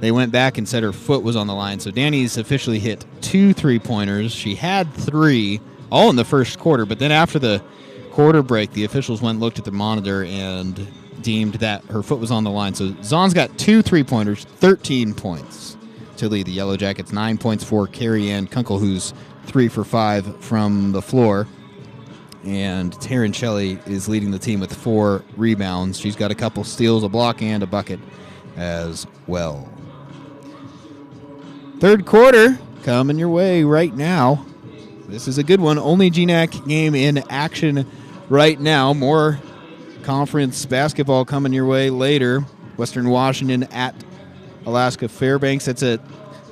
they went back and said her foot was on the line. So Danny's officially hit 2 3-pointers. She had 3, all in the first quarter. But then after the quarter break, the officials went and looked at the monitor and deemed that her foot was on the line. So Zahn's got 2 3-pointers, 13 points to lead the Yellow Jackets. 9 points for Carrie Ann Kunkel, who's 3 for 5 from the floor. And Taryn Shelley is leading the team with 4 rebounds. She's got a couple steals, a block, and a bucket as well. Third quarter coming your way right now. This is a good one. Only GNAC game in action right now. More conference basketball coming your way later. Western Washington at Alaska Fairbanks. That's at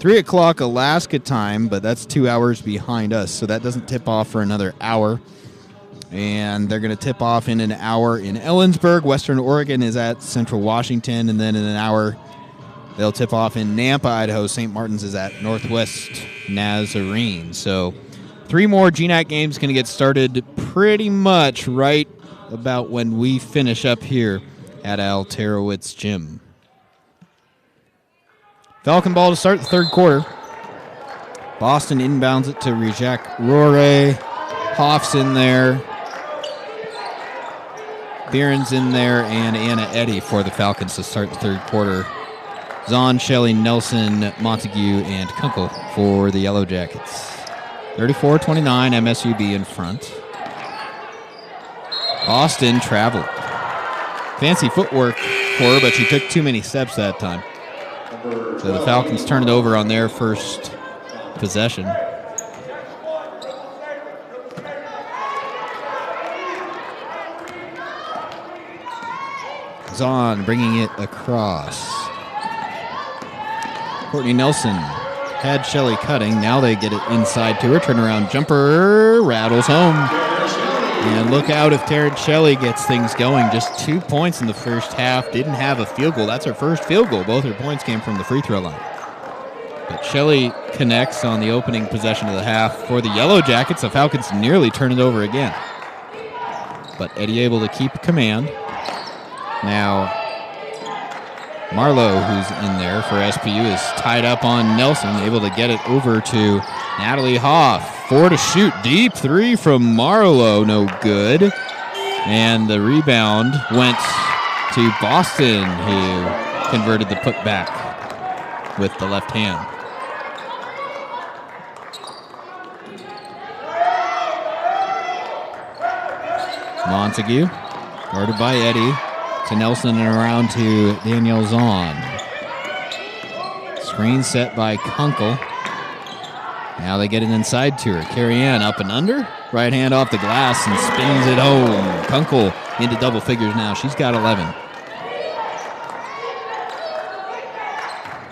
3 o'clock Alaska time, but that's 2 hours behind us, so that doesn't tip off for another hour. And they're going to tip off in an hour in Ellensburg. Western Oregon is at Central Washington, and then in an hour they'll tip off in Nampa, Idaho. St. Martin's is at Northwest Nazarene. So 3 more GNAC games going to get started pretty much right about when we finish up here at Alterowitz Gym. Falcon ball to start the third quarter. Boston inbounds it to Rizak Rory. Hoff's in there. Bieren's in there, and Anna Eddy for the Falcons to start the third quarter. Zahn, Shelley, Nelson, Montague, and Kunkel for the Yellow Jackets. 34-29, MSUB in front. Boston traveled. Fancy footwork for her, but she took too many steps that time. So the Falcons turned it over on their first possession. Zahn bringing it across. Courtney Nelson had Shelley cutting. Now they get it inside to her. Turnaround jumper rattles home. And look out if Taryn Shelley gets things going. Just 2 points in the first half. Didn't have a field goal. That's her first field goal. Both her points came from the free throw line. But Shelley connects on the opening possession of the half. For the Yellow Jackets, the Falcons nearly turn it over again. But Eddy able to keep command. Now, Marlowe, who's in there for SPU, is tied up on Nelson, able to get it over to Natalie Hoff. 4 to shoot, deep 3 from Marlowe, no good. And the rebound went to Boston, who converted the putback with the left hand. Montague, guarded by Eddy. To Nelson and around to Danielle Zahn. Screen set by Kunkel. Now they get it inside to her. Carrie Ann up and under. Right hand off the glass and spins it home. Kunkel into double figures now. She's got 11.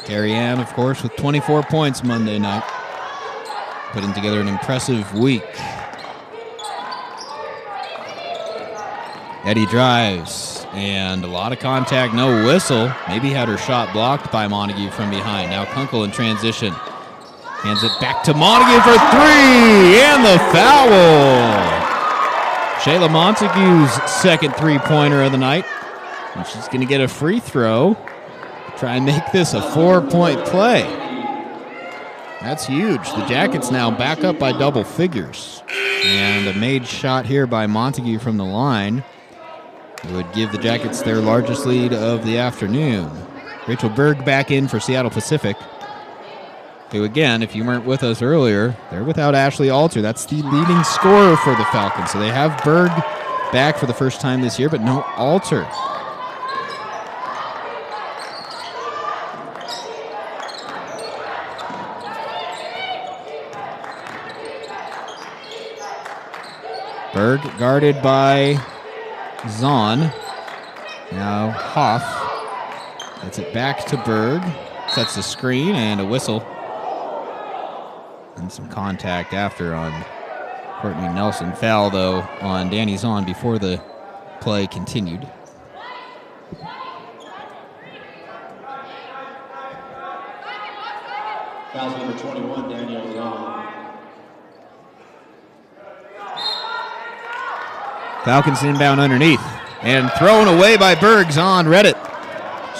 Carrie Ann, of course, with 24 points Monday night. Putting together an impressive week. Eddie drives, and a lot of contact, no whistle. Maybe had her shot blocked by Montague from behind. Now Kunkel in transition. Hands it back to Montague for three, and the foul. Shayla Montague's second three-pointer of the night. And she's going to get a free throw. Try and make this a 4-point play. That's huge. The Jackets now back up by double figures. And a made shot here by Montague from the line would give the Jackets their largest lead of the afternoon. Rachel Berg back in for Seattle Pacific. Who, again, if you weren't with us earlier, they're without Ashley Alter. That's the leading scorer for the Falcons. So they have Berg back for the first time this year, but no Alter. Berg guarded by Zahn. Now Hoff gets it back to Berg. Sets the screen and a whistle. And some contact after on Courtney Nelson. Foul, though, on Danny Zahn before the play continued. Foul's number 21, Danielle Zahn. Falcons inbound underneath. And thrown away by Berg. Zahn read it.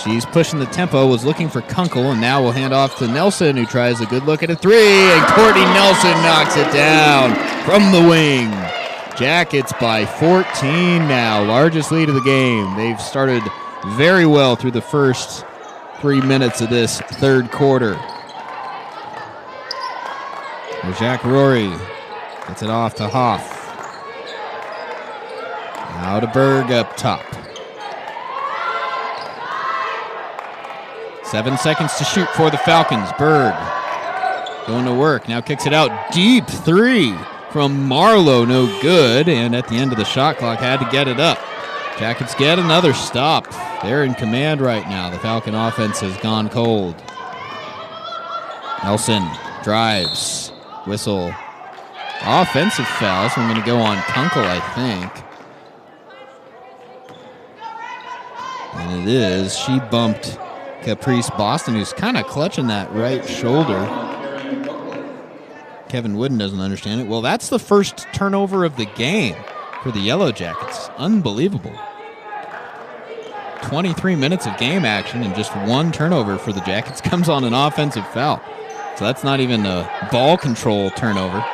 She's pushing the tempo, was looking for Kunkel, and now we'll hand off to Nelson, who tries a good look at a three, and Courtney Nelson knocks it down from the wing. Jackets by 14 now, largest lead of the game. They've started very well through the first 3 minutes of this third quarter. Jack Rory gets it off to Hoff. Now to Berg up top. 7 seconds to shoot for the Falcons. Berg going to work. Now kicks it out deep. Three from Marlowe. No good. And at the end of the shot clock, had to get it up. Jackets get another stop. They're in command right now. The Falcon offense has gone cold. Nelson drives. Whistle. Offensive foul. So I'm going to go on Kunkel, I think. And it is. She bumped Caprice Boston, who's kind of clutching that right shoulder. Kevin Wooden doesn't understand it. Well, that's the first turnover of the game for the Yellow Jackets. Unbelievable. 23 minutes of game action and just one turnover for the Jackets comes on an offensive foul. So that's not even a ball control turnover.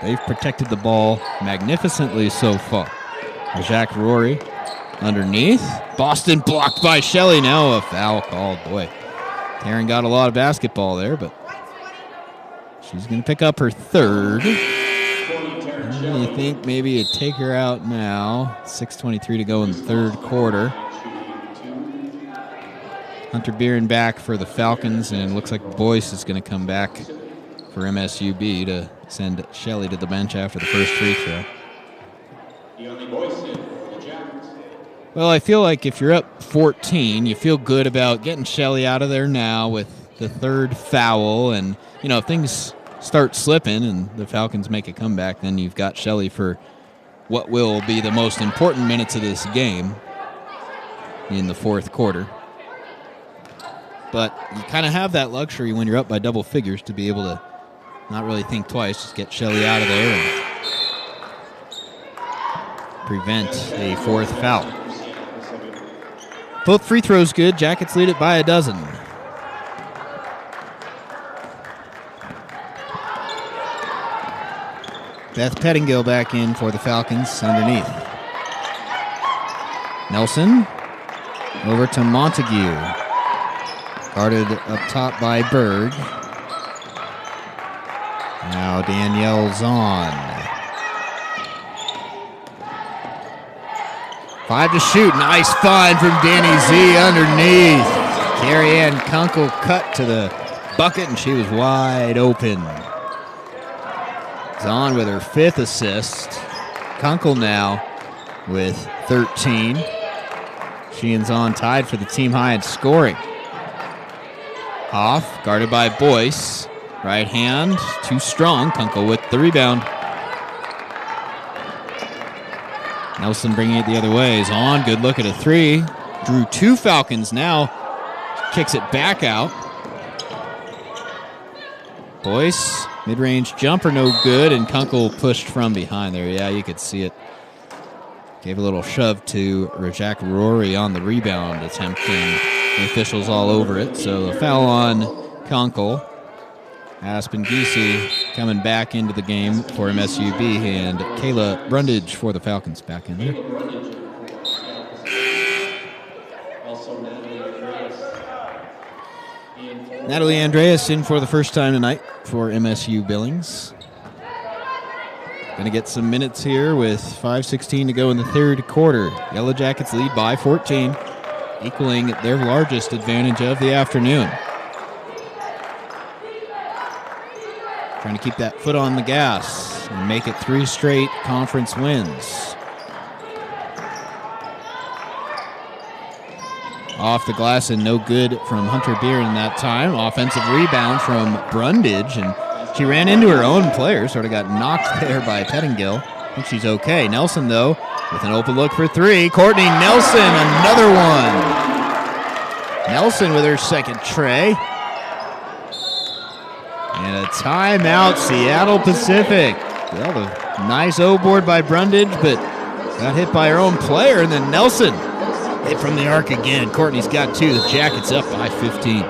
They've protected the ball magnificently so far. Jack Rory underneath. Boston blocked by Shelley. Now a foul called. Boy, Taryn got a lot of basketball there, but she's going to pick up her third. You think maybe you take her out now. 6:23 to go in the third quarter. Hunter Beeren back for the Falcons, and it looks like Boyce is going to come back for MSUB to send Shelley to the bench after the first free throw. Well, I feel like if you're up 14, you feel good about getting Shelley out of there now with the third foul. And, you know, if things start slipping and the Falcons make a comeback, then you've got Shelley for what will be the most important minutes of this game in the fourth quarter. But you kind of have that luxury when you're up by double figures to be able to not really think twice, just get Shelley out of there and prevent a fourth foul. Both free throws good. Jackets lead it by a dozen. Beth Pettingill back in for the Falcons underneath. Nelson over to Montague. Guarded up top by Berg. Now Danielle Zahn. 5 to shoot. Nice find from Danny Z underneath. Carrie Ann Kunkel cut to the bucket, and she was wide open. Zahn with her 5th assist. Kunkel now with 13. She and Zahn tied for the team high in scoring. Hoff guarded by Boyce. Right hand, too strong. Kunkel with the rebound. Nelson bringing it the other way. Zahn, good look at a 3. Drew 2 Falcons now. Kicks it back out. Boyce, mid-range jumper, no good, and Kunkel pushed from behind there. Yeah, you could see it. Gave a little shove to Rajak Rory on the rebound attempt, and the officials all over it. So a foul on Kunkel. Aspen Giese coming back into the game for MSUB, and Kayla Brundage for the Falcons back in there. Natalie Andreas in for the first time tonight for MSU Billings. Going to get some minutes here with 5:16 to go in the third quarter. Yellow Jackets lead by 14, equaling their largest advantage of the afternoon. Trying to keep that foot on the gas and make it 3 straight conference wins. Off the glass and no good from Hunter Beeren that time. Offensive rebound from Brundage, and she ran into her own player, sort of got knocked there by Pettingill. I think she's okay. Nelson, though, with an open look for 3. Courtney Nelson, another one. Nelson with her second tray. And a timeout, Seattle Pacific. Well, a nice O-board by Brundage, but got hit by her own player, and then Nelson hit from the arc again. Courtney's got 2. The Jackets up by 15.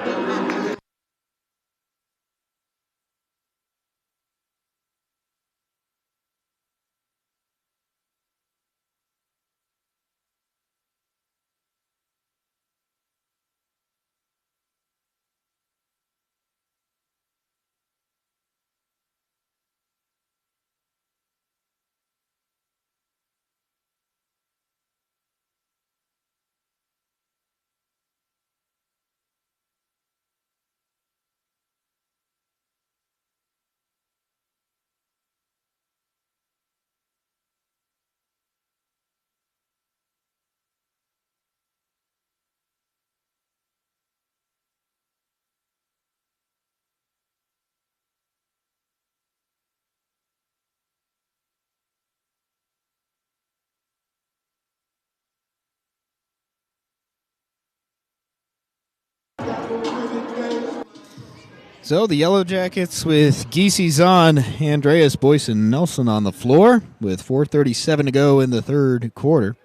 So the Yellow Jackets with Giese, Zahn, Andreas, Boyce, and Nelson on the floor with 4:37 to go in the third quarter.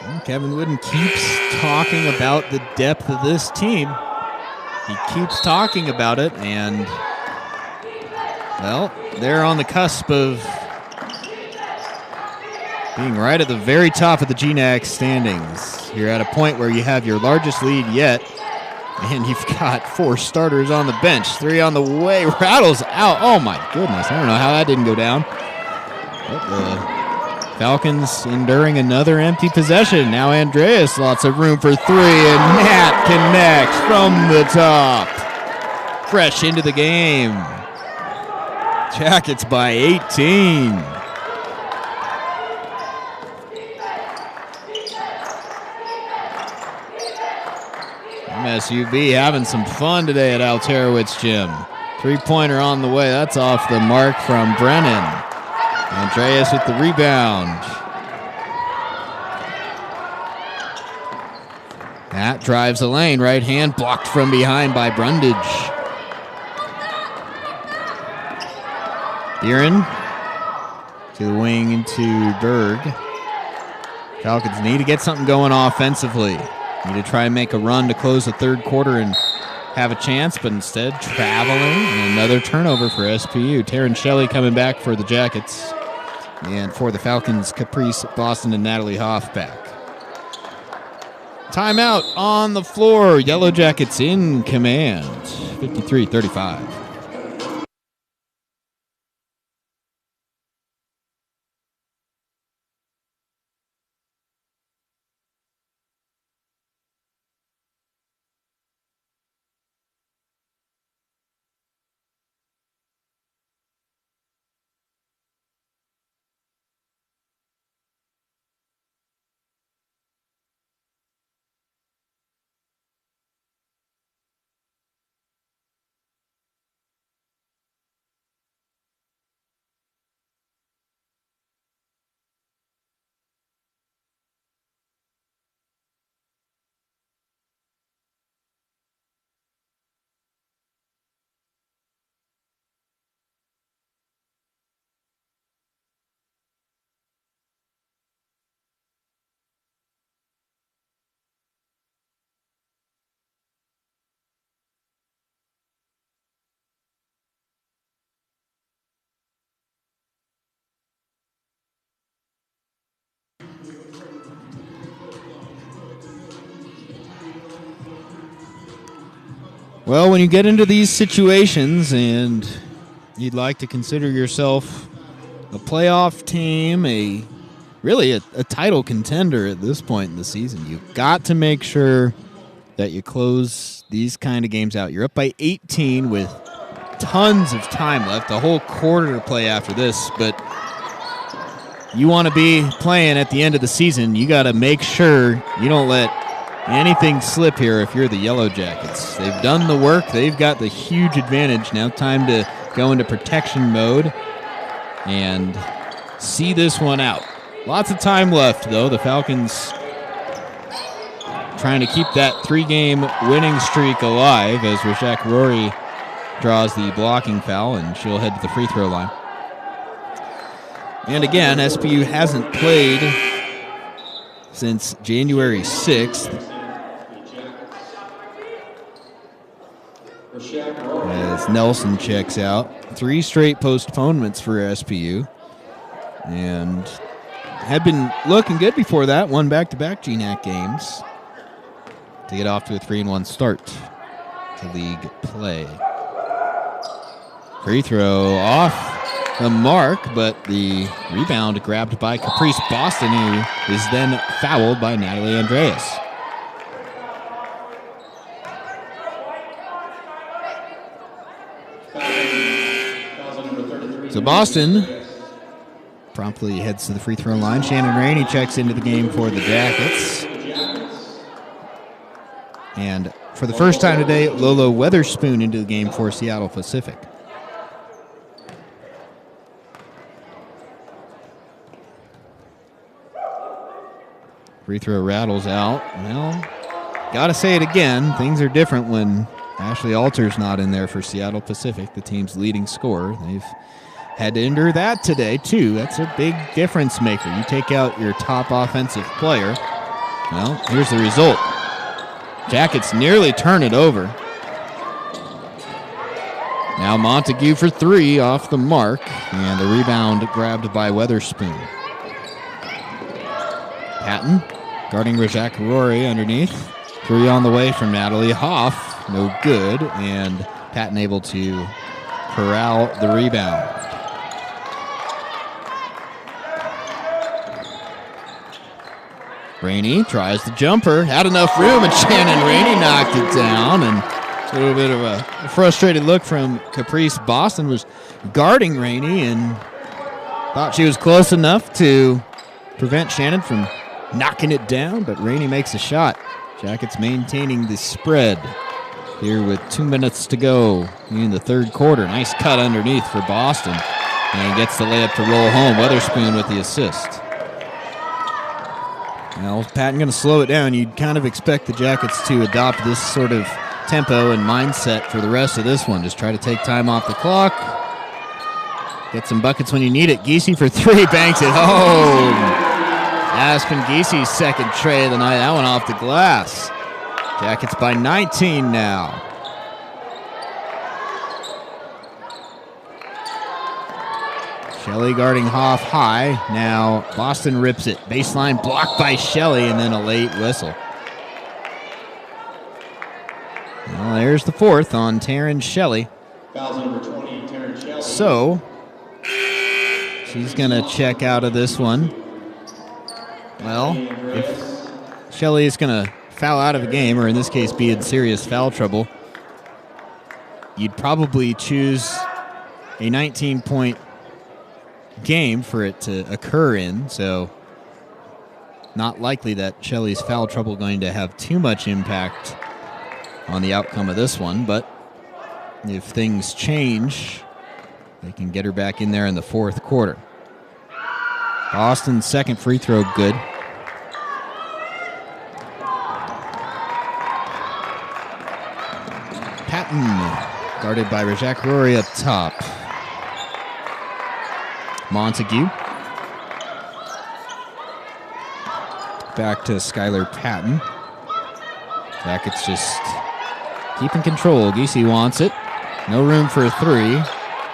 And Kevin Wooden keeps talking about the depth of this team. He keeps talking about it, and, well, they're on the cusp of being right at the very top of the GNAC standings. You're at a point where you have your largest lead yet, and you've got 4 starters on the bench. 3 on the way. Rattles out. Oh, my goodness. I don't know how that didn't go down. But the Falcons enduring another empty possession. Now Andreas, lots of room for 3, and Nat connects from the top. Fresh into the game. Jackets by 18. MSUB having some fun today at Alterowitz Gym. 3-pointer on the way. That's off the mark from Brennan. Andreas with the rebound. That drives the lane. Right hand blocked from behind by Brundage. Beeren to the wing into Berg. Falcons need to get something going offensively. Need to try and make a run to close the third quarter and have a chance, but instead traveling, and another turnover for SPU. Taryn Shelley coming back for the Jackets. And for the Falcons, Caprice Boston and Natalie Hoff back. Timeout on the floor. Yellow Jackets in command. 53-35. Well, when you get into these situations and you'd like to consider yourself a playoff team, really a title contender at this point in the season, you've got to make sure that you close these kind of games out. You're up by 18 with tons of time left, a whole quarter to play after this, but you want to be playing at the end of the season. You got to make sure you don't let anything slip here if you're the Yellow Jackets. They've done the work. They've got the huge advantage. Now time to go into protection mode and see this one out. Lots of time left, though. The Falcons trying to keep that 3-game winning streak alive as Rajak Rory draws the blocking foul, and she'll head to the free throw line. And again, SPU hasn't played since January 6th. As Nelson checks out. 3 straight postponements for SPU. And had been looking good before that. Won back-to-back GNAC games to get off to a 3-1 start to league play. Free throw off the mark, but the rebound grabbed by Caprice Boston, who is then fouled by Natalie Andreas. So Boston promptly heads to the free throw line. Shannon Rainey checks into the game for the Jackets. And for the first time today, Lolo Weatherspoon into the game for Seattle Pacific. Free throw rattles out. Well, gotta say it again. Things are different when Ashley Alter's not in there for Seattle Pacific, the team's leading scorer. They've had to endure that today, too. That's a big difference maker. You take out your top offensive player. Well, here's the result. Jackets nearly turn it over. Now Montague for 3 off the mark, and the rebound grabbed by Weatherspoon. Patton guarding Rajak Rory underneath. 3 on the way from Natalie Hoff. No good, and Patton able to corral the rebound. Rainey tries the jumper. Had enough room, and Shannon Rainey knocked it down. And a little bit of a frustrated look from Caprice Boston, was guarding Rainey and thought she was close enough to prevent Shannon from knocking it down, but Rainey makes a shot. Jackets maintaining the spread here with 2 minutes to go in the third quarter. Nice cut underneath for Boston, and gets the layup to roll home. Weatherspoon with the assist. Now, Patton going to slow it down. You'd kind of expect the Jackets to adopt this sort of tempo and mindset for the rest of this one. Just try to take time off the clock. Get some buckets when you need it. Giese for 3, banks it home. Aspen Giese's second tray of the night. That one off the glass. Jackets by 19 now. Shelley guarding Hoff high. Now Boston rips it. Baseline blocked by Shelley, and then a late whistle. Well, there's the 4th on Taryn Shelley. Foul number 20, Taryn Shelley. So she's going to check out of this one. Well, if Shelley is going to foul out of a game, or in this case be in serious foul trouble, you'd probably choose a 19-point game for it to occur in, so not likely that Shelley's foul trouble going to have too much impact on the outcome of this one, but if things change, they can get her back in there in the fourth quarter. Boston's second free throw good. Patton guarded by Rajak Rory up top. Montague. Back to Skylar Patton. Jackets just keeping control. Giese wants it. No room for a 3.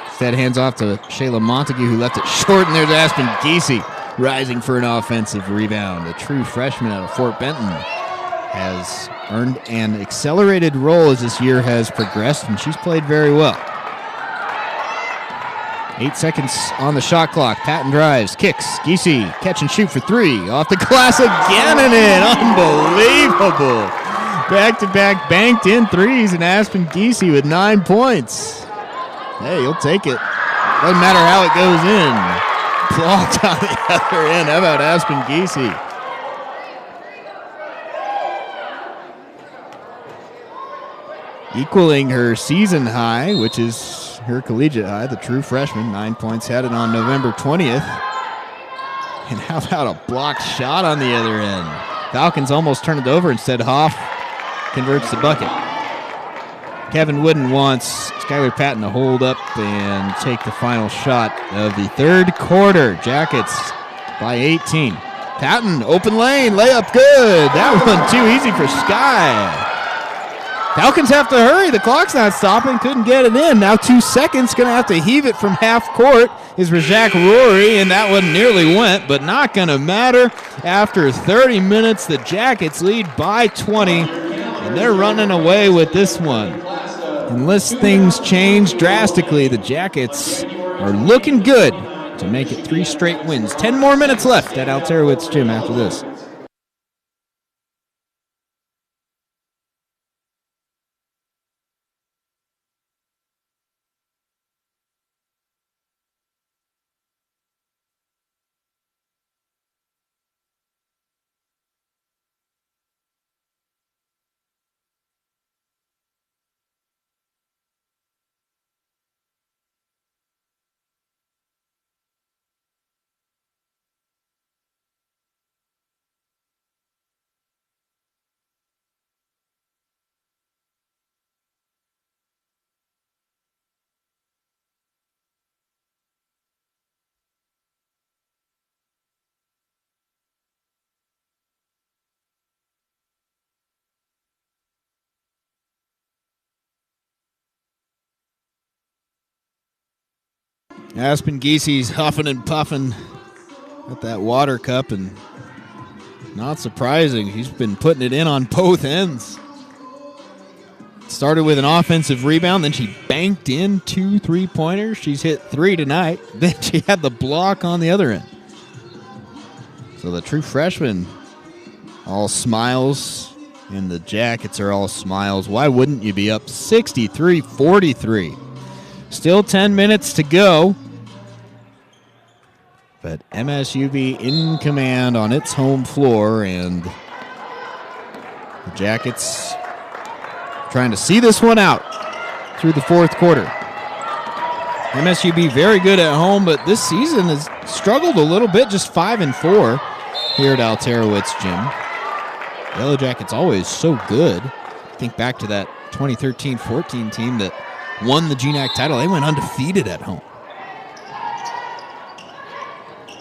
Instead hands off to Shayla Montague, who left it short, and there's Aspen Giese rising for an offensive rebound. A true freshman out of Fort Benton. has earned an accelerated role as this year has progressed, and she's played very well. 8 seconds on the shot clock. Patton drives, kicks. Giese, catch and shoot for three. Off the glass again and in. Unbelievable. Back-to-back banked in threes, and Aspen Giese with 9 points. Hey, you'll take it. Doesn't matter how it goes in. Blocked on the other end. How about Aspen Giese? Equaling her season high, which is her collegiate high, the true freshman. 9 points, had it on November 20th. And how about a blocked shot on the other end? Falcons almost turn it over. Instead, Hoff converts the bucket. Kevin Wooden wants Skylar Patton to hold up and take the final shot of the third quarter. Jackets by 18. Patton, open lane, layup good. That one too easy for Sky. Falcons have to hurry. The clock's not stopping. Couldn't get it in. Now 2 seconds. Going to have to heave it from half court is Razak Rory, and that one nearly went, but not going to matter. After 30 minutes, the Jackets lead by 20, and they're running away with this one. Unless things change drastically, the Jackets are looking good to make it 3 straight wins. 10 more minutes left at Alterowitz Gym after this. Aspen Giese's huffing and puffing at that water cup, and not surprising, he's been putting it in on both ends. Started with an offensive rebound, then she banked in 2 3-pointers. She's hit 3 tonight. Then she had the block on the other end. So the true freshman, all smiles, and the Jackets are all smiles. Why wouldn't you be up 63-43? Still 10 minutes to go. But MSUB in command on its home floor, and the Jackets trying to see this one out through the fourth quarter. MSUB very good at home, but this season has struggled a little bit, just 5-4 here at Alterowitz Gym. Yellow Jackets always so good. Think back to that 2013-14 team that won the GNAC title. They went undefeated at home.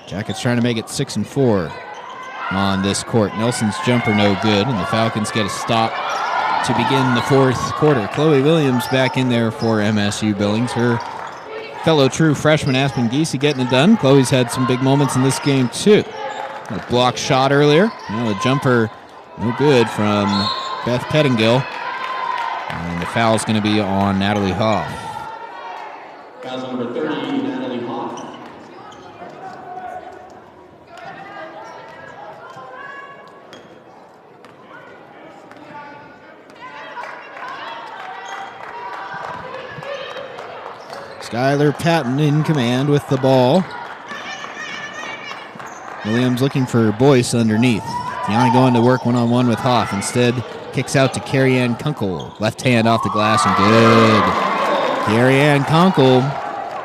Jackets trying to make it 6-4 on this court. Nelson's jumper no good, and the Falcons get a stop to begin the fourth quarter. Chloe Williams back in there for MSU Billings. Her fellow true freshman Aspen Giese getting it done. Chloe's had some big moments in this game too. A block shot earlier. Now the jumper no good from Beth Pettingill. And the foul's going to be on Natalie Hoff. Foul's number 30, Natalie Hoff. Skylar Patton in command with the ball. Williams looking for Boyce underneath. Tiana going to work one-on-one with Hoff. Instead, kicks out to Carrie Ann Kunkel. Left hand off the glass and good. Carrie Ann Kunkel,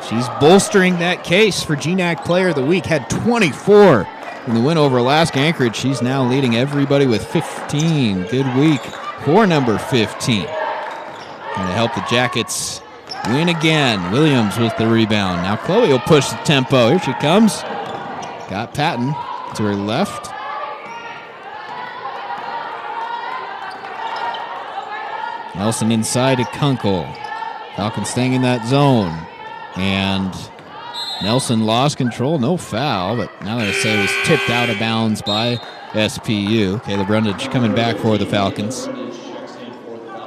she's bolstering that case for GNAC Player of the Week. Had 24 in the win over Alaska Anchorage. She's now leading everybody with 15. Good week for number 15. Going to help the Jackets win again. Williams with the rebound. Now Chloe will push the tempo. Here she comes. Got Patton to her left. Nelson inside to Kunkel. Falcons staying in that zone. And Nelson lost control, no foul, but now they say it was tipped out of bounds by SPU. Caleb Brundage coming back for the Falcons.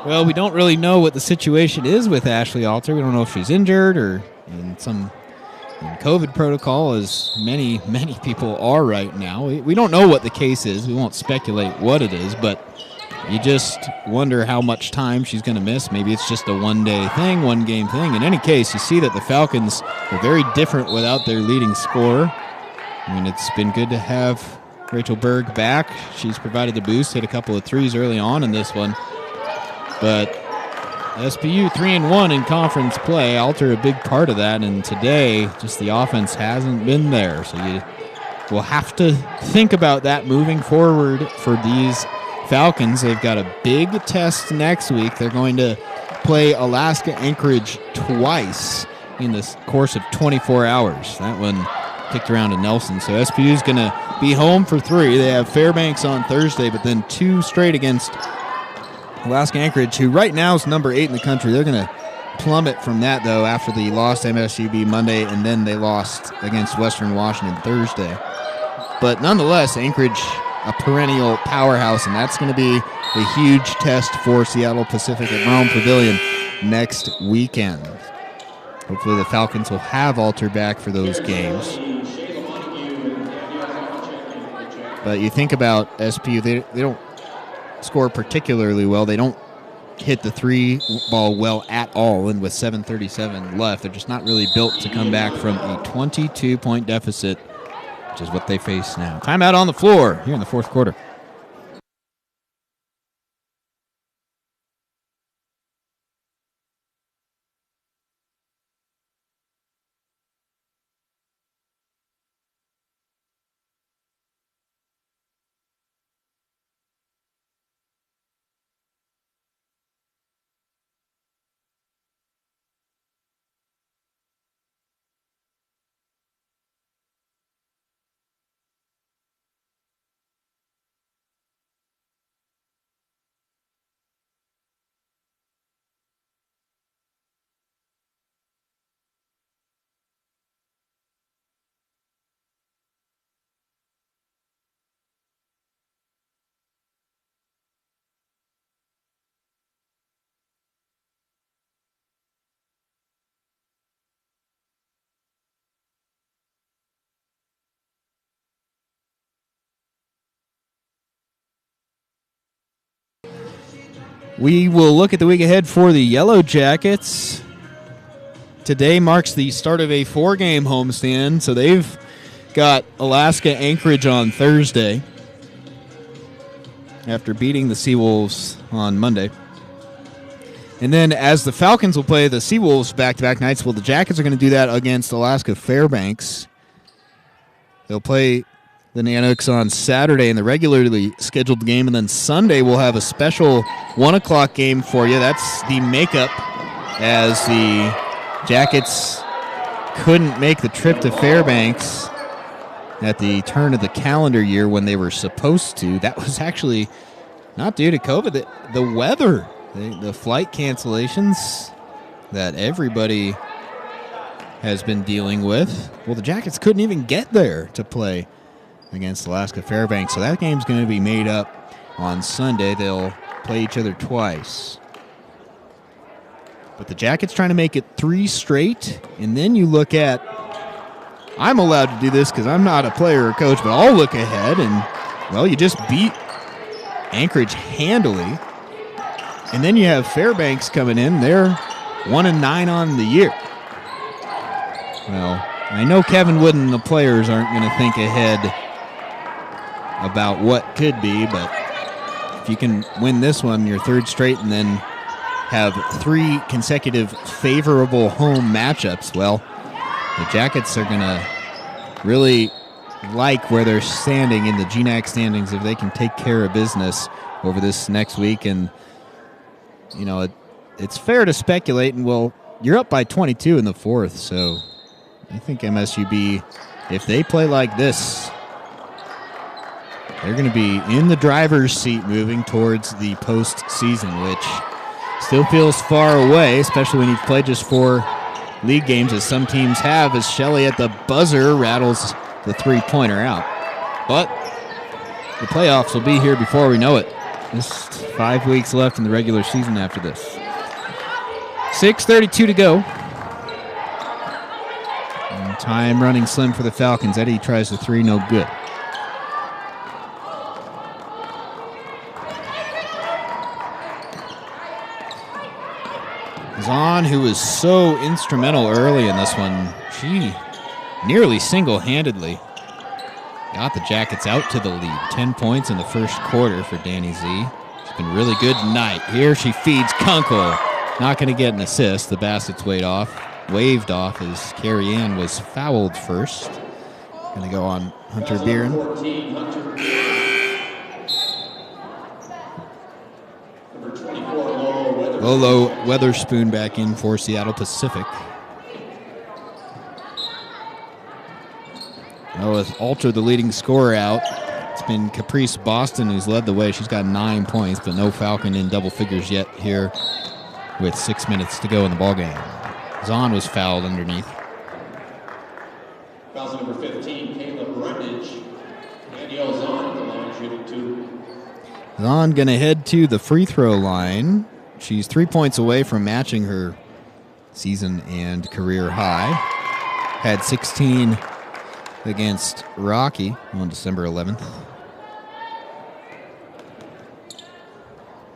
Well, we don't really know what the situation is with Ashley Alter. We don't know if she's injured or in some COVID protocol, as many people are right now. We don't know what the case is. We won't speculate what it is, but you just wonder how much time she's going to miss. Maybe it's just a one-day thing, one-game thing. In any case, you see that the Falcons are very different without their leading scorer. I mean, it's been good to have Rachel Berg back. She's provided the boost, hit a couple of threes early on in this one. But SPU 3-1 in conference play. Alter a big part of that, and today just the offense hasn't been there. So you will have to think about that moving forward for these Falcons. They've got a big test next week. They're going to play Alaska Anchorage twice in the course of 24 hours. That one kicked around to Nelson. So SPU is going to be home for 3. They have Fairbanks on Thursday, but then 2 straight against Alaska Anchorage, who right now is number 8 in the country. They're going to plummet from that, though, after the lost MSUB Monday, and then they lost against Western Washington Thursday. But nonetheless, Anchorage, a perennial powerhouse, and that's going to be a huge test for Seattle Pacific at Rome Pavilion next weekend. Hopefully the Falcons will have Alter back for those games. But you think about SPU, they don't score particularly well. They don't hit the 3 ball well at all, and with 7:37 left, they're just not really built to come back from a 22-point deficit, which is what they face now. Timeout on the floor here in the fourth quarter. We will look at the week ahead for the Yellow Jackets. Today marks the start of a 4-game homestand, so they've got Alaska Anchorage on Thursday after beating the Seawolves on Monday. And then as the Falcons will play the Seawolves back-to-back nights, well, the Jackets are going to do that against Alaska Fairbanks. They'll play the Nanooks on Saturday in the regularly scheduled game, and then Sunday we'll have a special 1 o'clock game for you. That's the makeup, as the Jackets couldn't make the trip to Fairbanks at the turn of the calendar year when they were supposed to. That was actually not due to COVID. The weather, the flight cancellations that everybody has been dealing with. Well, the Jackets couldn't even get there to play against Alaska Fairbanks. So that game's going to be made up on Sunday. They'll play each other twice. But the Jackets trying to make it 3 straight. And then you look at, I'm allowed to do this because I'm not a player or coach, but I'll look ahead and, well, you just beat Anchorage handily. And then you have Fairbanks coming in. They're 1-9 on the year. Well, I know Kevin Wooden and the players aren't going to think ahead about what could be, but if you can win this one, your 3rd straight, and then have 3 consecutive favorable home matchups, well, the Jackets are going to really like where they're standing in the GNAC standings if they can take care of business over this next week. And, you know, it's fair to speculate, and, well, you're up by 22 in the 4th, so I think MSUB, if they play like this, they're going to be in the driver's seat moving towards the postseason, which still feels far away, especially when you've played just 4 league games as some teams have, as Shelley at the buzzer rattles the three-pointer out. But the playoffs will be here before we know it. Just 5 weeks left in the regular season after this. 6:32 to go. And time running slim for the Falcons. Eddie tries the three, no good. Zahn, who was so instrumental early in this one, she nearly single-handedly got the Jackets out to the lead. 10 points in the first quarter for Danny Z. She's been really good tonight. Here she feeds Kunkel. Not going to get an assist. The basket's waved off as Carrie Ann was fouled first. Going to go on Hunter Beeren. Lolo Weatherspoon back in for Seattle Pacific. With Alter, the leading scorer, out, it's been Caprice Boston who's led the way. She's got 9 points, but no Falcon in double figures yet here with 6 minutes to go in the ballgame. Zahn was fouled underneath. Fouls number 15, Caleb Brundage. Danielle Zahn at the line, shooting 2. Zahn going to head to the free throw line. She's 3 points away from matching her season and career high. Had 16 against Rocky on December 11th.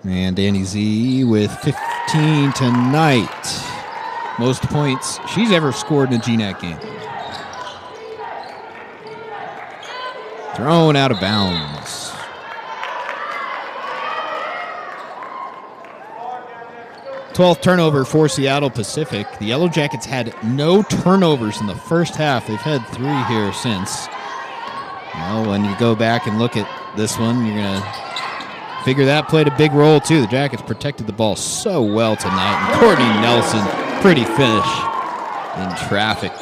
And Danny Z with 15 tonight. Most points she's ever scored in a GNAC game. Thrown out of bounds. 12th turnover for Seattle Pacific. The Yellow Jackets had no turnovers in the first half. They've had 3 here since. Well, when you go back and look at this one, you're going to figure that played a big role too. The Jackets protected the ball so well tonight. And Courtney Nelson, pretty finish in traffic.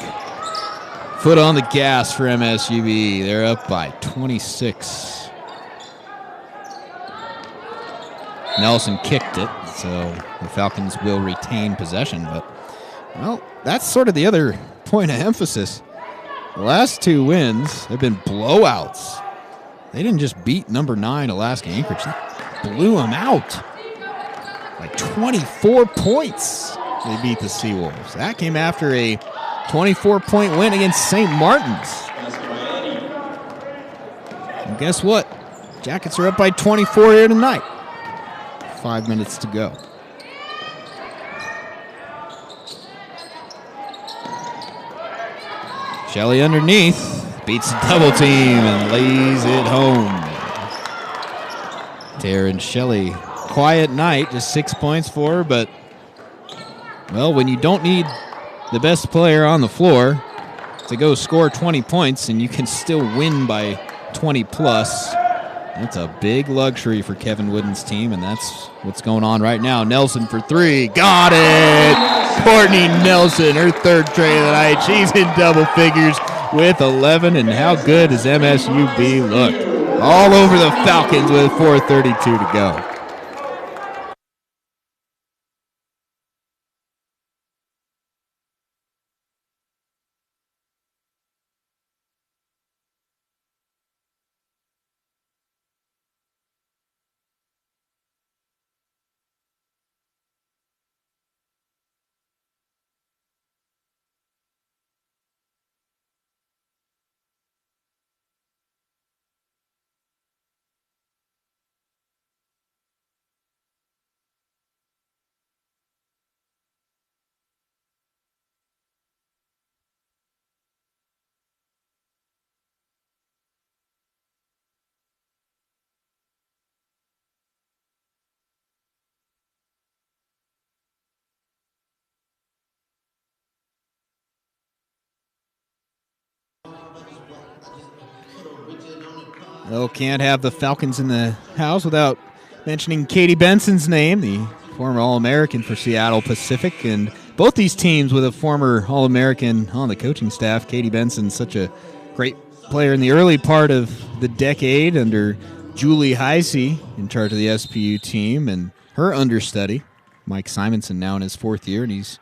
Foot on the gas for MSUB. They're up by 26. Nelson kicked it, so the Falcons will retain possession. But, well, that's sort of the other point of emphasis. The last 2 wins have been blowouts. They didn't just beat number 9 Alaska Anchorage. They blew them out. Like 24 points they beat the Seawolves. That came after a 24-point win against St. Martin's. And guess what? Jackets are up by 24 here tonight. 5 minutes to go. Shelley underneath, beats the double team and lays it home. Taryn Shelley, quiet night, just 6 points for her, but, well, when you don't need the best player on the floor to go score 20 points and you can still win by 20 plus, that's a big luxury for Kevin Wooden's team, and that's what's going on right now. Nelson for 3. Got it! Courtney Nelson, her 3rd tray of the night. She's in double figures with 11, and how good does MSUB look? All over the Falcons with 4:32 to go. Well, can't have the Falcons in the house without mentioning Katie Benson's name, the former All-American for Seattle Pacific, and both these teams with a former All-American on the coaching staff. Katie Benson, such a great player in the early part of the decade under Julie Heisey in charge of the SPU team, and her understudy, Mike Simonson, now in his 4th year, and he's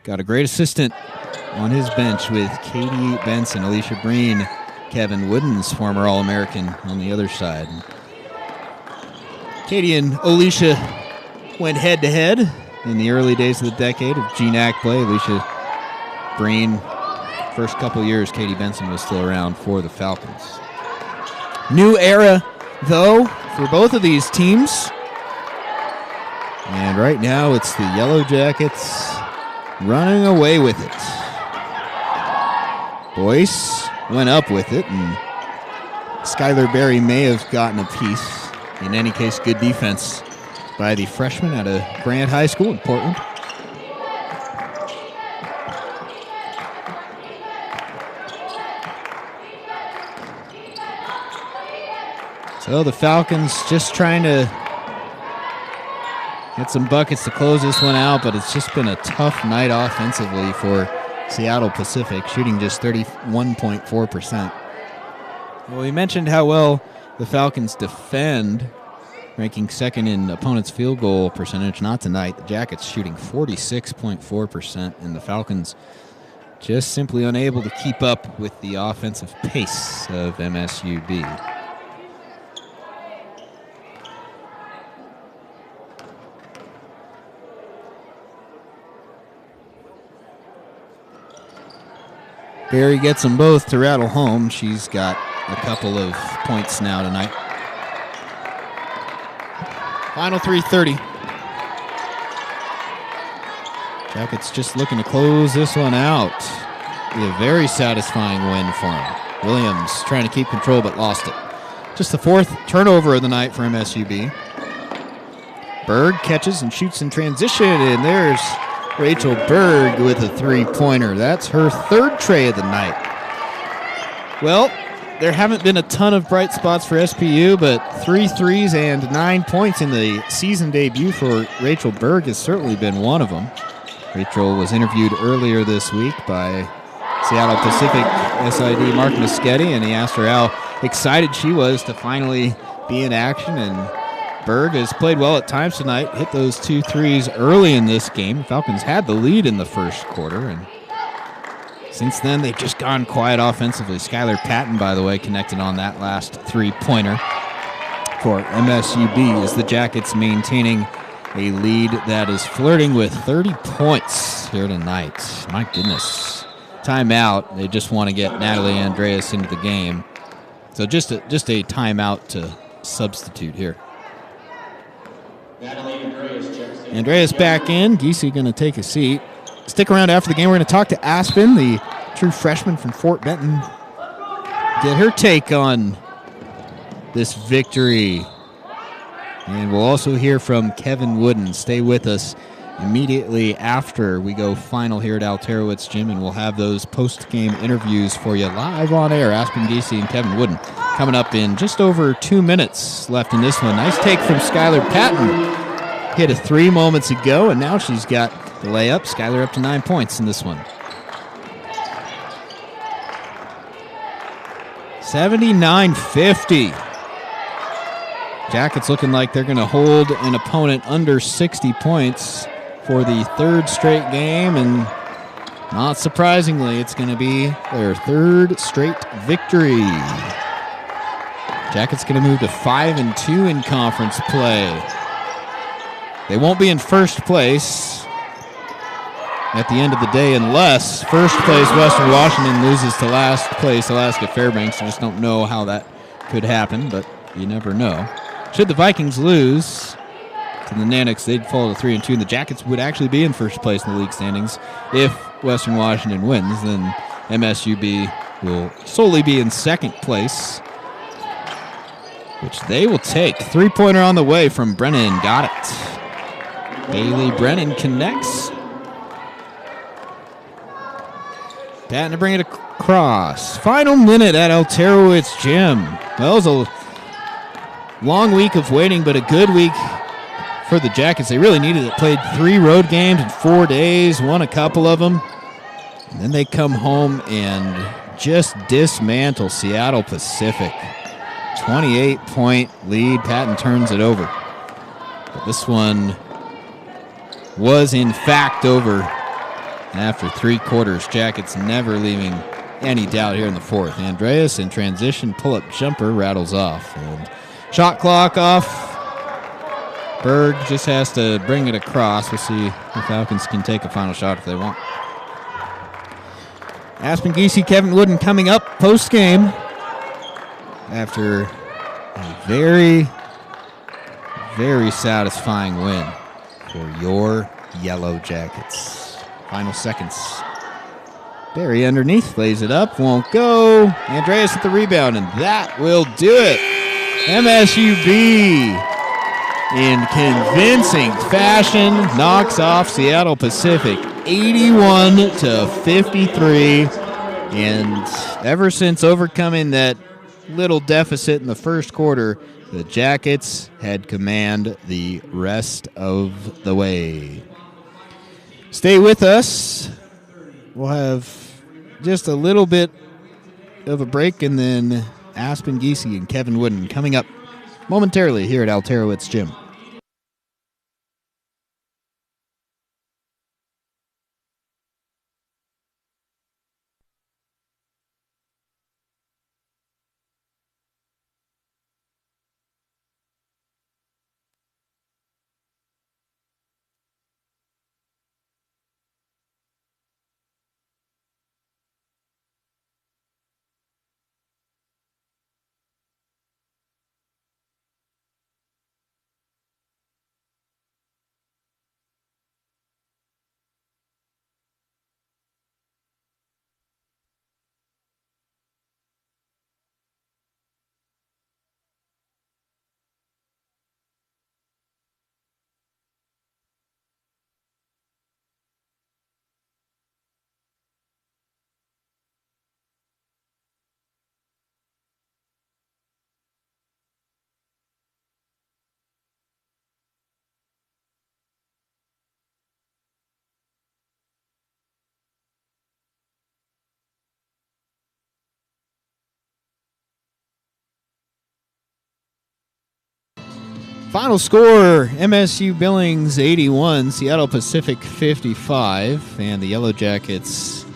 got a great assistant on his bench with Katie Benson, Alicia Breen, Kevin Wooden's former All-American on the other side. Katie and Alicia went head-to-head in the early days of the decade of GNAC play. Alicia Breen, first couple years, Katie Benson was still around for the Falcons. New era, though, for both of these teams. And right now, it's the Yellow Jackets running away with it. Boyce went up with it, and Skylar Berry may have gotten a piece. In any case, good defense by the freshman out of Grant High School in Portland. So the Falcons just trying to get some buckets to close this one out, but it's just been a tough night offensively for Seattle Pacific, shooting just 31.4%. Well, we mentioned how well the Falcons defend, ranking second in opponent's field goal percentage. Not tonight. The Jackets shooting 46.4%, and the Falcons just simply unable to keep up with the offensive pace of MSUB. Barry gets them both to rattle home. She's got a couple of points now tonight. Final 3:30. Jackets just looking to close this one out. Be a very satisfying win for them. Williams trying to keep control but lost it. Just the fourth turnover of the night for MSUB. Berg catches and shoots in transition, and there's Rachel Berg with a three-pointer. That's her third tray of the night. Well, there haven't been a ton of bright spots for SPU, but 3 threes and 9 points in the season debut for Rachel Berg has certainly been one of them. Rachel was interviewed earlier this week by Seattle Pacific SID Mark Muschetti, and he asked her how excited she was to finally be in action, and Berg has played well at times tonight, hit those 2 threes early in this game. Falcons had the lead in the first quarter, and since then they've just gone quiet offensively. Skylar Patton, by the way, connected on that last three-pointer for MSUB as the Jackets maintaining a lead that is flirting with 30 points here tonight. My goodness. Timeout. They just want to get Natalie Andreas into the game. So just a timeout to substitute here. Andreas back in. Giese going to take a seat. Stick around after the game. We're going to talk to Aspen, the true freshman from Fort Benton. Get her take on this victory. And we'll also hear from Kevin Wooden. Stay with us immediately after we go final here at Alterowitz Gym, and we'll have those post-game interviews for you live on air. Aspen Giese and Kevin Wooden coming up in just over 2 minutes left in this one. Nice take from Skylar Patton. Hit a 3 moments ago, and now she's got the layup. Skylar up to 9 points in this one. 79-50. Jackets looking like they're going to hold an opponent under 60 points for the third straight game, and not surprisingly, it's going to be their third straight victory. Jackets going to move to 5-2 in conference play. They won't be in first place at the end of the day unless first place Western Washington loses to last place Alaska Fairbanks. I just don't know how that could happen, but you never know. Should the Vikings lose to the Naniks, they'd fall to 3-2, and the Jackets would actually be in first place in the league standings. If Western Washington wins, then MSUB will solely be in second place, which they will take. Three-pointer on the way from Brennan. Got it. Bailey Brennan connects. Patton to bring it across. Final minute at Alterowitz Gym. Well, it was a long week of waiting, but a good week for the Jackets. They really needed it. Played 3 road games in 4 days, won a couple of them. And then they come home and just dismantle Seattle Pacific. 28-point lead. Patton turns it over. But this one was, in fact, over After 3 quarters, Jackets never leaving any doubt here in the fourth. Andreas in transition, pull-up jumper rattles off. And shot clock off. Berg just has to bring it across. We'll see if the Falcons can take a final shot if they want. Aspen Giese, Kevin Wooden coming up post-game after a very, very satisfying win for your Yellow Jackets. Final seconds. Barry underneath, lays it up, won't go. Andreas with the rebound, and that will do it. MSUB in convincing fashion knocks off Seattle Pacific 81-53. And ever since overcoming that little deficit in the first quarter, the Jackets had command the rest of the way. Stay with us. We'll have just a little bit of a break, and then Aspen Giese and Kevin Wooden coming up momentarily here at Alterowitz Gym. Final score, MSU Billings 81, Seattle Pacific 55, and the Yellow Jackets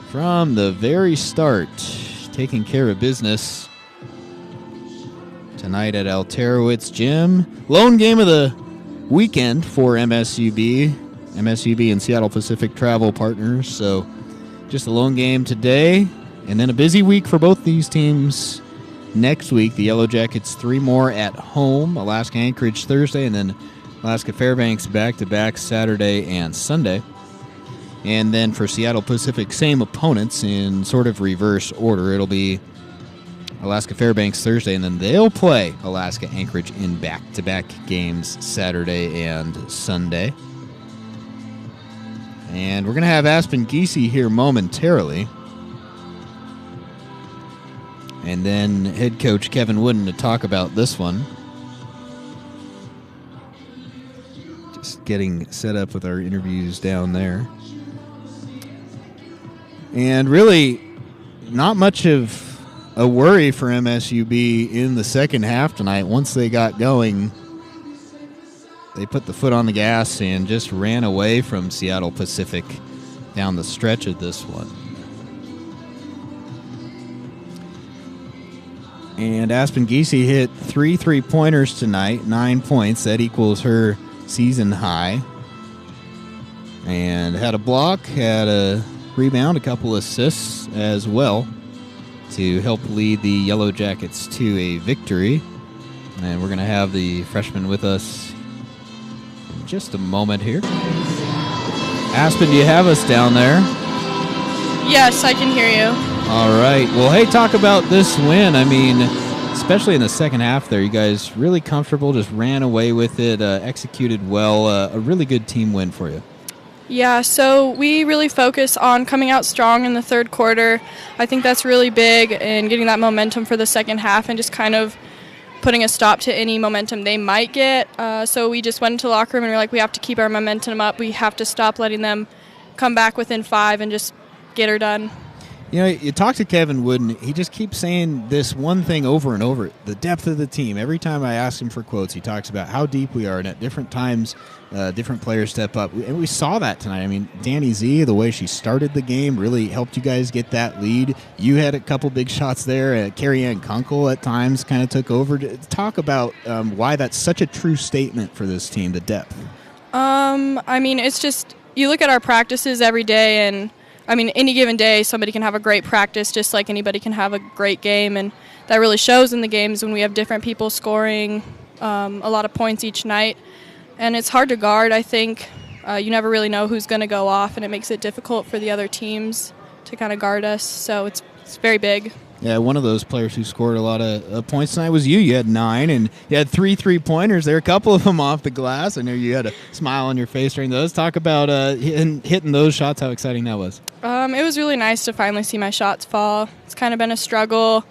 from the very start taking care of business tonight at Alterowitz Gym. Lone game of the weekend for MSUB. MSUB and Seattle Pacific travel partners, so just a lone game today, and then a busy week for both these teams. Next week, the Yellow Jackets 3 more at home, Alaska Anchorage Thursday, and then Alaska Fairbanks back-to-back Saturday and Sunday. And then for Seattle Pacific, same opponents in sort of reverse order. It'll be Alaska Fairbanks Thursday, and then they'll play Alaska Anchorage in back-to-back games Saturday and Sunday. And we're going to have Aspen Giese here momentarily. And then head coach Kevin Wooden to talk about this one. Just getting set up with our interviews down there. And really, not much of a worry for MSUB in the second half tonight. Once they got going, they put the foot on the gas and just ran away from Seattle Pacific down the stretch of this one. And Aspen Giese hit 3 3-pointers tonight, 9 points. That equals her season high. And had a block, had a rebound, a couple assists as well to help lead the Yellow Jackets to a victory. And we're going to have the freshman with us in just a moment here. Aspen, do you have us down there? Yes, I can hear you. All right. Well, hey, talk about this win. I mean, especially in the second half there, you guys really comfortable, just ran away with it, executed well, a really good team win for you. Yeah, so we really focus on coming out strong in the third quarter. I think that's really big in getting that momentum for the second half and just kind of putting a stop to any momentum they might get. So we just went into the locker room and we're like, we have to keep our momentum up. We have to stop letting them come back within 5 and just get her done. You know, you talk to Kevin Wooden, he just keeps saying this one thing over and over, the depth of the team. Every time I ask him for quotes, he talks about how deep we are, and at different times, different players step up. And we saw that tonight. I mean, Danny Z, the way she started the game, really helped you guys get that lead. You had a couple big shots there. Carrie Ann Kunkel at times kind of took over. Talk about why that's such a true statement for this team, the depth. I mean, it's just, you look at our practices every day, and I mean, any given day, somebody can have a great practice just like anybody can have a great game, and that really shows in the games when we have different people scoring a lot of points each night. And it's hard to guard, I think. You never really know who's going to go off, and it makes it difficult for the other teams to kind of guard us, so it's very big. Yeah, one of those players who scored a lot of points tonight was you. You had 9, and you had 3 3-pointers there, a couple of them off the glass. I know you had a smile on your face during those. Talk about hitting those shots, how exciting that was. It was really nice to finally see my shots fall. It's kind of been a struggle.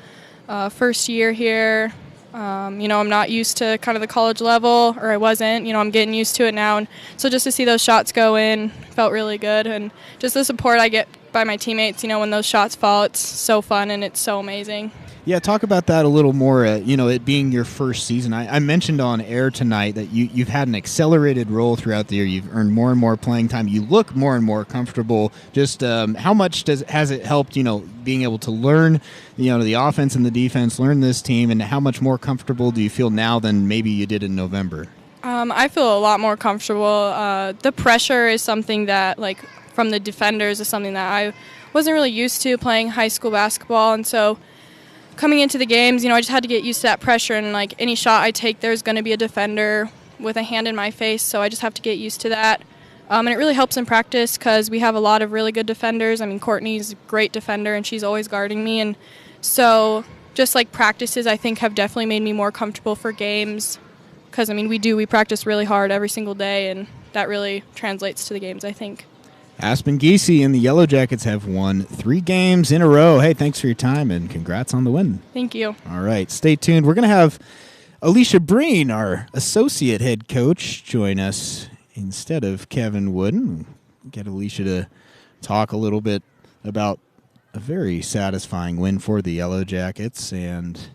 First year here. I'm not used to kind of the college level, or I wasn't. I'm getting used to it now. And so just to see those shots go in felt really good. And just the support I get by my teammates, when those shots fall, it's so fun and it's so amazing. Yeah, talk about that a little more, it being your first season. I mentioned on air tonight that you've had an accelerated role throughout the year. You've earned more and more playing time. You look more and more comfortable. Just how much has it helped, being able to learn, the offense and the defense, learn this team, and how much more comfortable do you feel now than maybe you did in November? I feel a lot more comfortable. The pressure is something that, from the defenders, is something that I wasn't really used to playing high school basketball, and so coming into the games, I just had to get used to that pressure, and any shot I take, there's going to be a defender with a hand in my face, so I just have to get used to that. And it really helps in practice because we have a lot of really good defenders. I mean, Courtney's a great defender, and she's always guarding me, and so just practices, I think, have definitely made me more comfortable for games because, we practice really hard every single day, and that really translates to the games, I think. Aspen Giese and the Yellow Jackets have won 3 games in a row. Hey, thanks for your time, and congrats on the win. Thank you. All right, stay tuned. We're going to have Alicia Breen, our associate head coach, join us instead of Kevin Wooden. Get Alicia to talk a little bit about a very satisfying win for the Yellow Jackets, and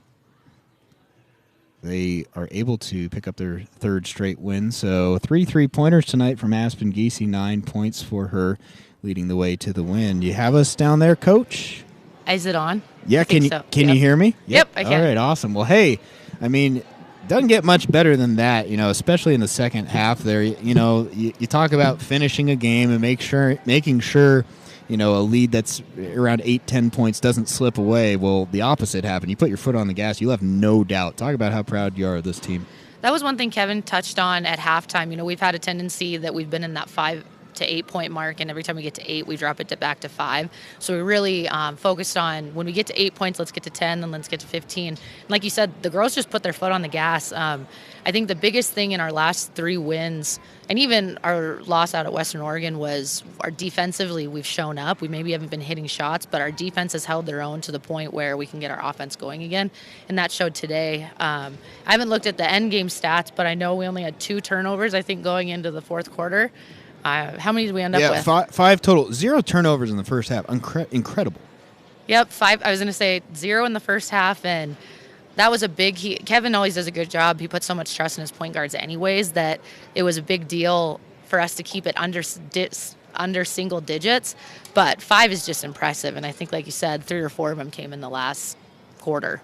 they are able to pick up their 3rd straight win. So 3 3-pointers tonight from Aspen Giese, 9 points for her, leading the way to the win. You have us down there, Coach? Is it on? Yeah, can you hear me? Yep, I can. All right, awesome. Well, hey, doesn't get much better than that, especially in the second half there. You talk about finishing a game and making sure, a lead that's around 8-10 points doesn't slip away. Well, the opposite happened. You put your foot on the gas. You left no doubt. Talk about how proud you are of this team. That was one thing Kevin touched on at halftime. We've had a tendency that we've been in that 5 to 8 point mark, and every time we get to 8, we drop it back to 5. So we really focused on when we get to 8 points, let's get to 10, then let's get to 15. And like you said, the girls just put their foot on the gas. I think the biggest thing in our last 3 wins, and even our loss out at Western Oregon, was our defensively we've shown up. We maybe haven't been hitting shots, but our defense has held their own to the point where we can get our offense going again, and that showed today. I haven't looked at the end game stats, but I know we only had 2 turnovers, I think, going into the 4th quarter. How many did we end up with? 5 total. 0 turnovers in the first half. Incredible. Yep, 5. I was going to say 0 in the first half, and that was a big Kevin always does a good job. He puts so much trust in his point guards anyways that it was a big deal for us to keep it under single digits. But 5 is just impressive, and I think, like you said, 3 or 4 of them came in the last quarter.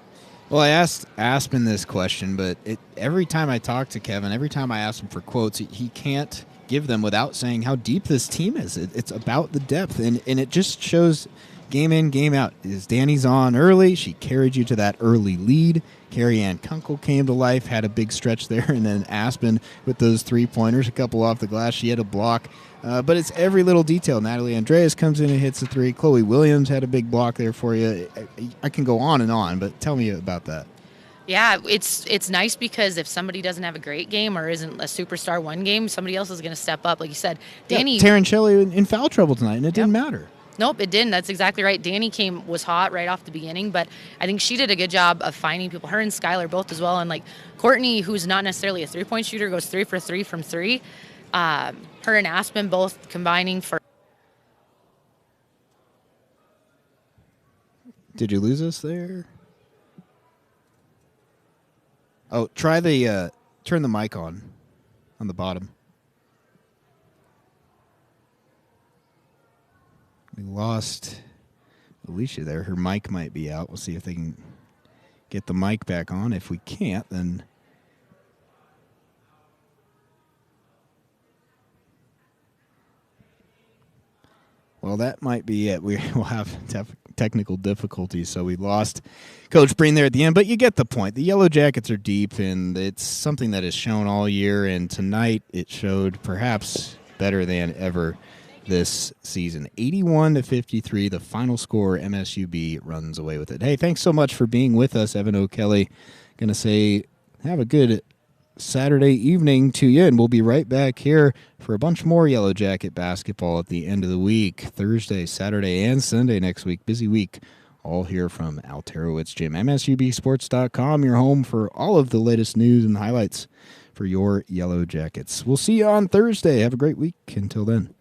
Well, I asked Aspen this question, but every time I talk to Kevin, every time I ask him for quotes, he can't give them without saying how deep this team is. It's about the depth, and it just shows game in, game out. Is Danny's on early. She carried you to that early lead. Carrie Ann Kunkel came to life, had a big stretch there, and then Aspen with those 3-pointers, a couple off the glass. She had a block. But it's every little detail. Natalie Andreas comes in and hits a 3. Chloe Williams had a big block there for you. I can go on, but tell me about that. Yeah, it's nice because if somebody doesn't have a great game or isn't a superstar one game, somebody else is going to step up. Like you said, Danny. Taryn Shelley in foul trouble tonight, and it didn't matter. Nope, it didn't. That's exactly right. Danny was hot right off the beginning, but I think she did a good job of finding people. Her and Skylar both as well. And Courtney, who's not necessarily a 3-point shooter, goes 3 for 3 from 3. Her and Aspen both combining for Did you lose us there? Oh, try the turn the mic on the bottom. We lost Alicia there. Her mic might be out. We'll see if they can get the mic back on. If we can't, then well, that might be it. We will have technical difficulties, so we lost Coach Breen there at the end. But you get the point. The Yellow Jackets are deep, and it's something that has shown all year. And tonight it showed perhaps better than ever this season. 81-53, the final score. MSUB runs away with it. Hey, thanks so much for being with us, Evan O'Kelly. Going to say have a good Saturday evening to you, and we'll be right back here for a bunch more Yellow Jacket basketball at the end of the week. Thursday, Saturday, and Sunday next week. Busy week. All here from Alterowitz Gym. MSUBsports.com, your home for all of the latest news and highlights for your Yellow Jackets. We'll see you on Thursday. Have a great week. Until then.